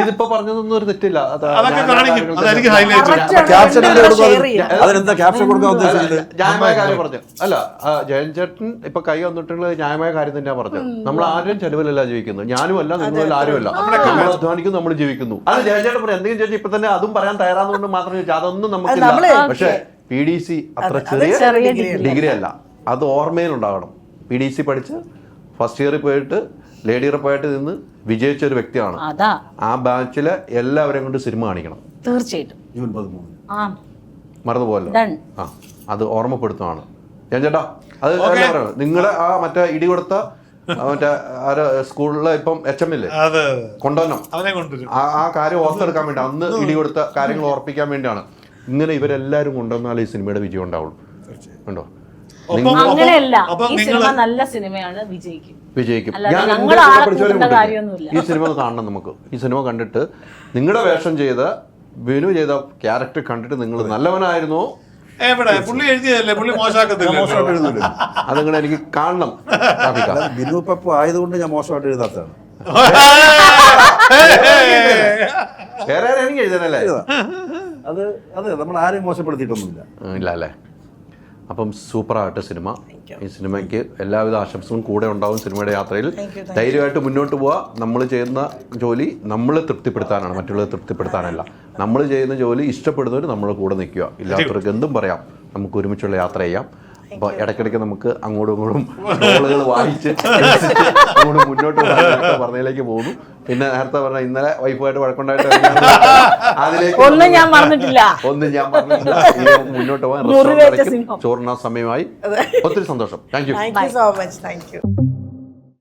S1: ഇതിപ്പോ പറഞ്ഞതൊന്നും ഒരു തെറ്റില്ല. ന്യായമായ കാര്യം പറഞ്ഞു. അല്ല, ജയൻ ചേട്ടൻ ഇപ്പൊ കൈ വന്നിട്ടുള്ള ന്യായമായ കാര്യം തന്നെയാ പറഞ്ഞത്. നമ്മൾ ആരും ചെലവിലല്ല ജീവിക്കുന്നത്, ഞാനും അല്ല, നിങ്ങളും ആരും അല്ല. നമ്മൾ അധ്വാനിക്കുന്നു, നമ്മൾ ജീവിക്കുന്നു. അത് ജയൻ ചേട്ടൻ പറയാം. എന്തെങ്കിലും ചോദിച്ചാൽ ഇപ്പൊ തന്നെ അതും പറയാൻ തയ്യാറാന്നുകൊണ്ട് മാത്രം ചോദിച്ചാൽ അതൊന്നും നമുക്കില്ല. പക്ഷെ PDC അത്ര ചെറിയ ഡിഗ്രി അല്ല, അത് ഓർമ്മയിലുണ്ടാകണം. PDC പഠിച്ച് ഫസ്റ്റ് ഇയറിൽ പോയിട്ട് ലേഡി റെപ്പായിട്ട് നിന്ന് വിജയിച്ച ഒരു വ്യക്തിയാണ്. ആ ബാച്ചിലെ എല്ലാവരെയും കൊണ്ട് സിനിമ കാണിക്കണം
S2: തീർച്ചയായിട്ടും.
S1: മറന്നുപോലോ. അത് ഓർമ്മപ്പെടുത്തുന്നതാണ്. ഞാൻ ചേട്ടാ അത് നിങ്ങളെ ആ മറ്റേ ഇടി കൊടുത്ത മറ്റേ സ്കൂളിലെ ഇപ്പം HM കൊണ്ടുവരണം, ആ കാര്യം ഓർത്തെടുക്കാൻ വേണ്ടി, അന്ന് ഇടി കൊടുത്ത കാര്യങ്ങൾ ഓർപ്പിക്കാൻ വേണ്ടിയാണ്. ഇങ്ങനെ ഇവരെല്ലാരും കൊണ്ടുവന്നാൽ ഈ സിനിമയുടെ വിജയം ഉണ്ടാവുള്ളൂ. ഉണ്ടോ?
S2: അങ്ങനെയല്ല, ഈ സിനിമ നല്ല സിനിമയാണ്, വിജയിക്കും.
S1: ഞാൻ ഈ സിനിമ കാണണം. നമുക്ക് ഈ സിനിമ കണ്ടിട്ട് നിങ്ങളുടെ വേഷം ചെയ്ത വിനു ചെയ്ത ക്യാരക്ടർ കണ്ടിട്ട് നിങ്ങൾ നല്ലവനായിരുന്നോ അതങ്ങനെ എനിക്ക് കാണണം.
S3: ബിനു പപ്പു ആയതുകൊണ്ട് ഞാൻ മോശമായിട്ട് എഴുതാത്തതാണ്.
S1: വേറെ എനിക്ക് എഴുതാനല്ലേ?
S3: അത് അതെ, നമ്മൾ ആരെയും മോശപ്പെടുത്തിയിട്ടൊന്നുമില്ല.
S1: ഇല്ല അല്ലേ? അപ്പം സൂപ്പറായിട്ട് സിനിമ. ഈ സിനിമയ്ക്ക് എല്ലാവിധ ആശംസകളും കൂടെ ഉണ്ടാവും. സിനിമയുടെ യാത്രയിൽ ധൈര്യമായിട്ട് മുന്നോട്ട് പോവുക. നമ്മൾ ചെയ്യുന്ന ജോലി നമ്മളെ തൃപ്തിപ്പെടുത്താനാണ്, മറ്റുള്ളവരെ തൃപ്തിപ്പെടുത്താനല്ല. നമ്മൾ ചെയ്യുന്ന ജോലി ഇഷ്ടപ്പെടുന്നവർ നമ്മളെ കൂടെ നിൽക്കുക. ഇല്ലാത്തവർക്ക് എന്തും പറയാം, നമുക്ക് ഒരുമിച്ചുള്ള യാത്ര ചെയ്യാം. അപ്പോൾ ഇടയ്ക്കിടയ്ക്ക് നമുക്ക് അങ്ങോട്ടും ഇങ്ങോട്ടും റോളുകൾ വായിച്ച് അങ്ങോട്ടും മുന്നോട്ട് പറഞ്ഞതിലേക്ക് പോകുന്നു. പിന്നെ നേരത്തെ പറഞ്ഞ ഇന്നലെ വൈഫുമായിട്ട് വഴക്കുണ്ടായിട്ട് അതിലേക്ക് ഒന്നും ഞാൻ പറഞ്ഞിട്ടില്ല. മുന്നോട്ട് പോകാൻ ചോറിന സമയമായി. ഒത്തിരി സന്തോഷം. Thank you so much.